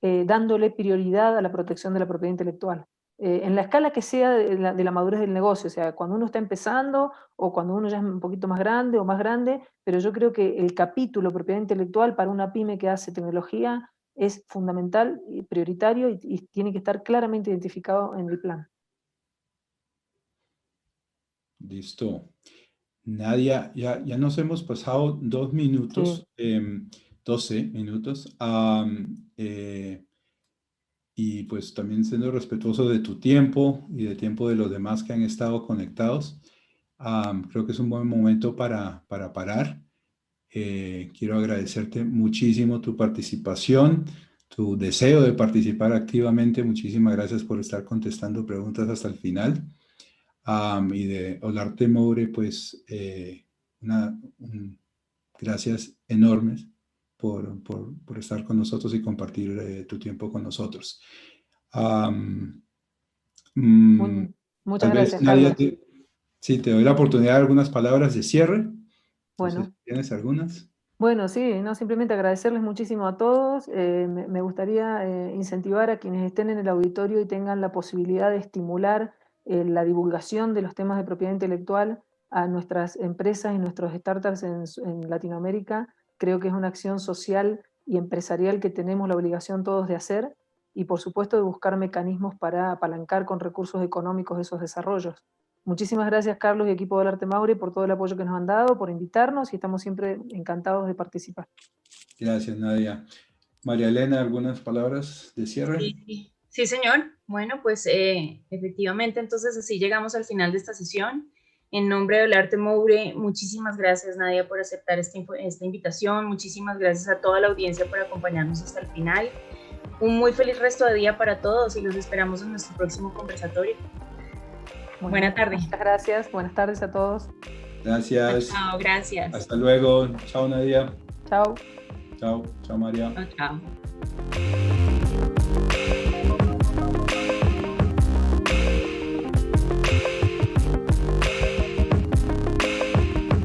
dándole prioridad a la protección de la propiedad intelectual. En la escala que sea de la madurez del negocio, o sea, cuando uno está empezando o cuando uno ya es un poquito más grande o más grande, pero yo creo que el capítulo propiedad intelectual para una pyme que hace tecnología es fundamental y prioritario y tiene que estar claramente identificado en el plan. Listo. Nadia, ya nos hemos pasado 2 minutos, 12 minutos. Y pues también siendo respetuoso de tu tiempo y del tiempo de los demás que han estado conectados, creo que es un buen momento para parar. Quiero agradecerte muchísimo tu participación, tu deseo de participar activamente. Muchísimas gracias por estar contestando preguntas hasta el final. Y de Olarte Moure, pues gracias enormes por estar con nosotros y compartir tu tiempo con nosotros. Muchas Tal vez, gracias, Nadia, Carlos. sí, te doy la oportunidad de algunas palabras de cierre. Bueno. Entonces, ¿tienes algunas? Bueno, sí, no, simplemente agradecerles muchísimo a todos. Me gustaría incentivar a quienes estén en el auditorio y tengan la posibilidad de estimular la divulgación de los temas de propiedad intelectual a nuestras empresas y nuestros startups en Latinoamérica. Creo que es una acción social y empresarial que tenemos la obligación todos de hacer y por supuesto de buscar mecanismos para apalancar con recursos económicos esos desarrollos. Muchísimas gracias, Carlos y equipo del Olarte Moure, por todo el apoyo que nos han dado, por invitarnos y estamos siempre encantados de participar. Gracias, Nadia. María Elena, ¿algunas palabras de cierre? Sí, señor. Bueno, pues efectivamente, entonces así llegamos al final de esta sesión. En nombre de Olarte Moure, muchísimas gracias, Nadia, por aceptar esta invitación. Muchísimas gracias a toda la audiencia por acompañarnos hasta el final. Un muy feliz resto de día para todos y los esperamos en nuestro próximo conversatorio. Buena tarde. Muchas gracias. Buenas tardes a todos. Gracias. Chao, gracias. Hasta luego. Chao, Nadia. Chao. Chao, María. Chao.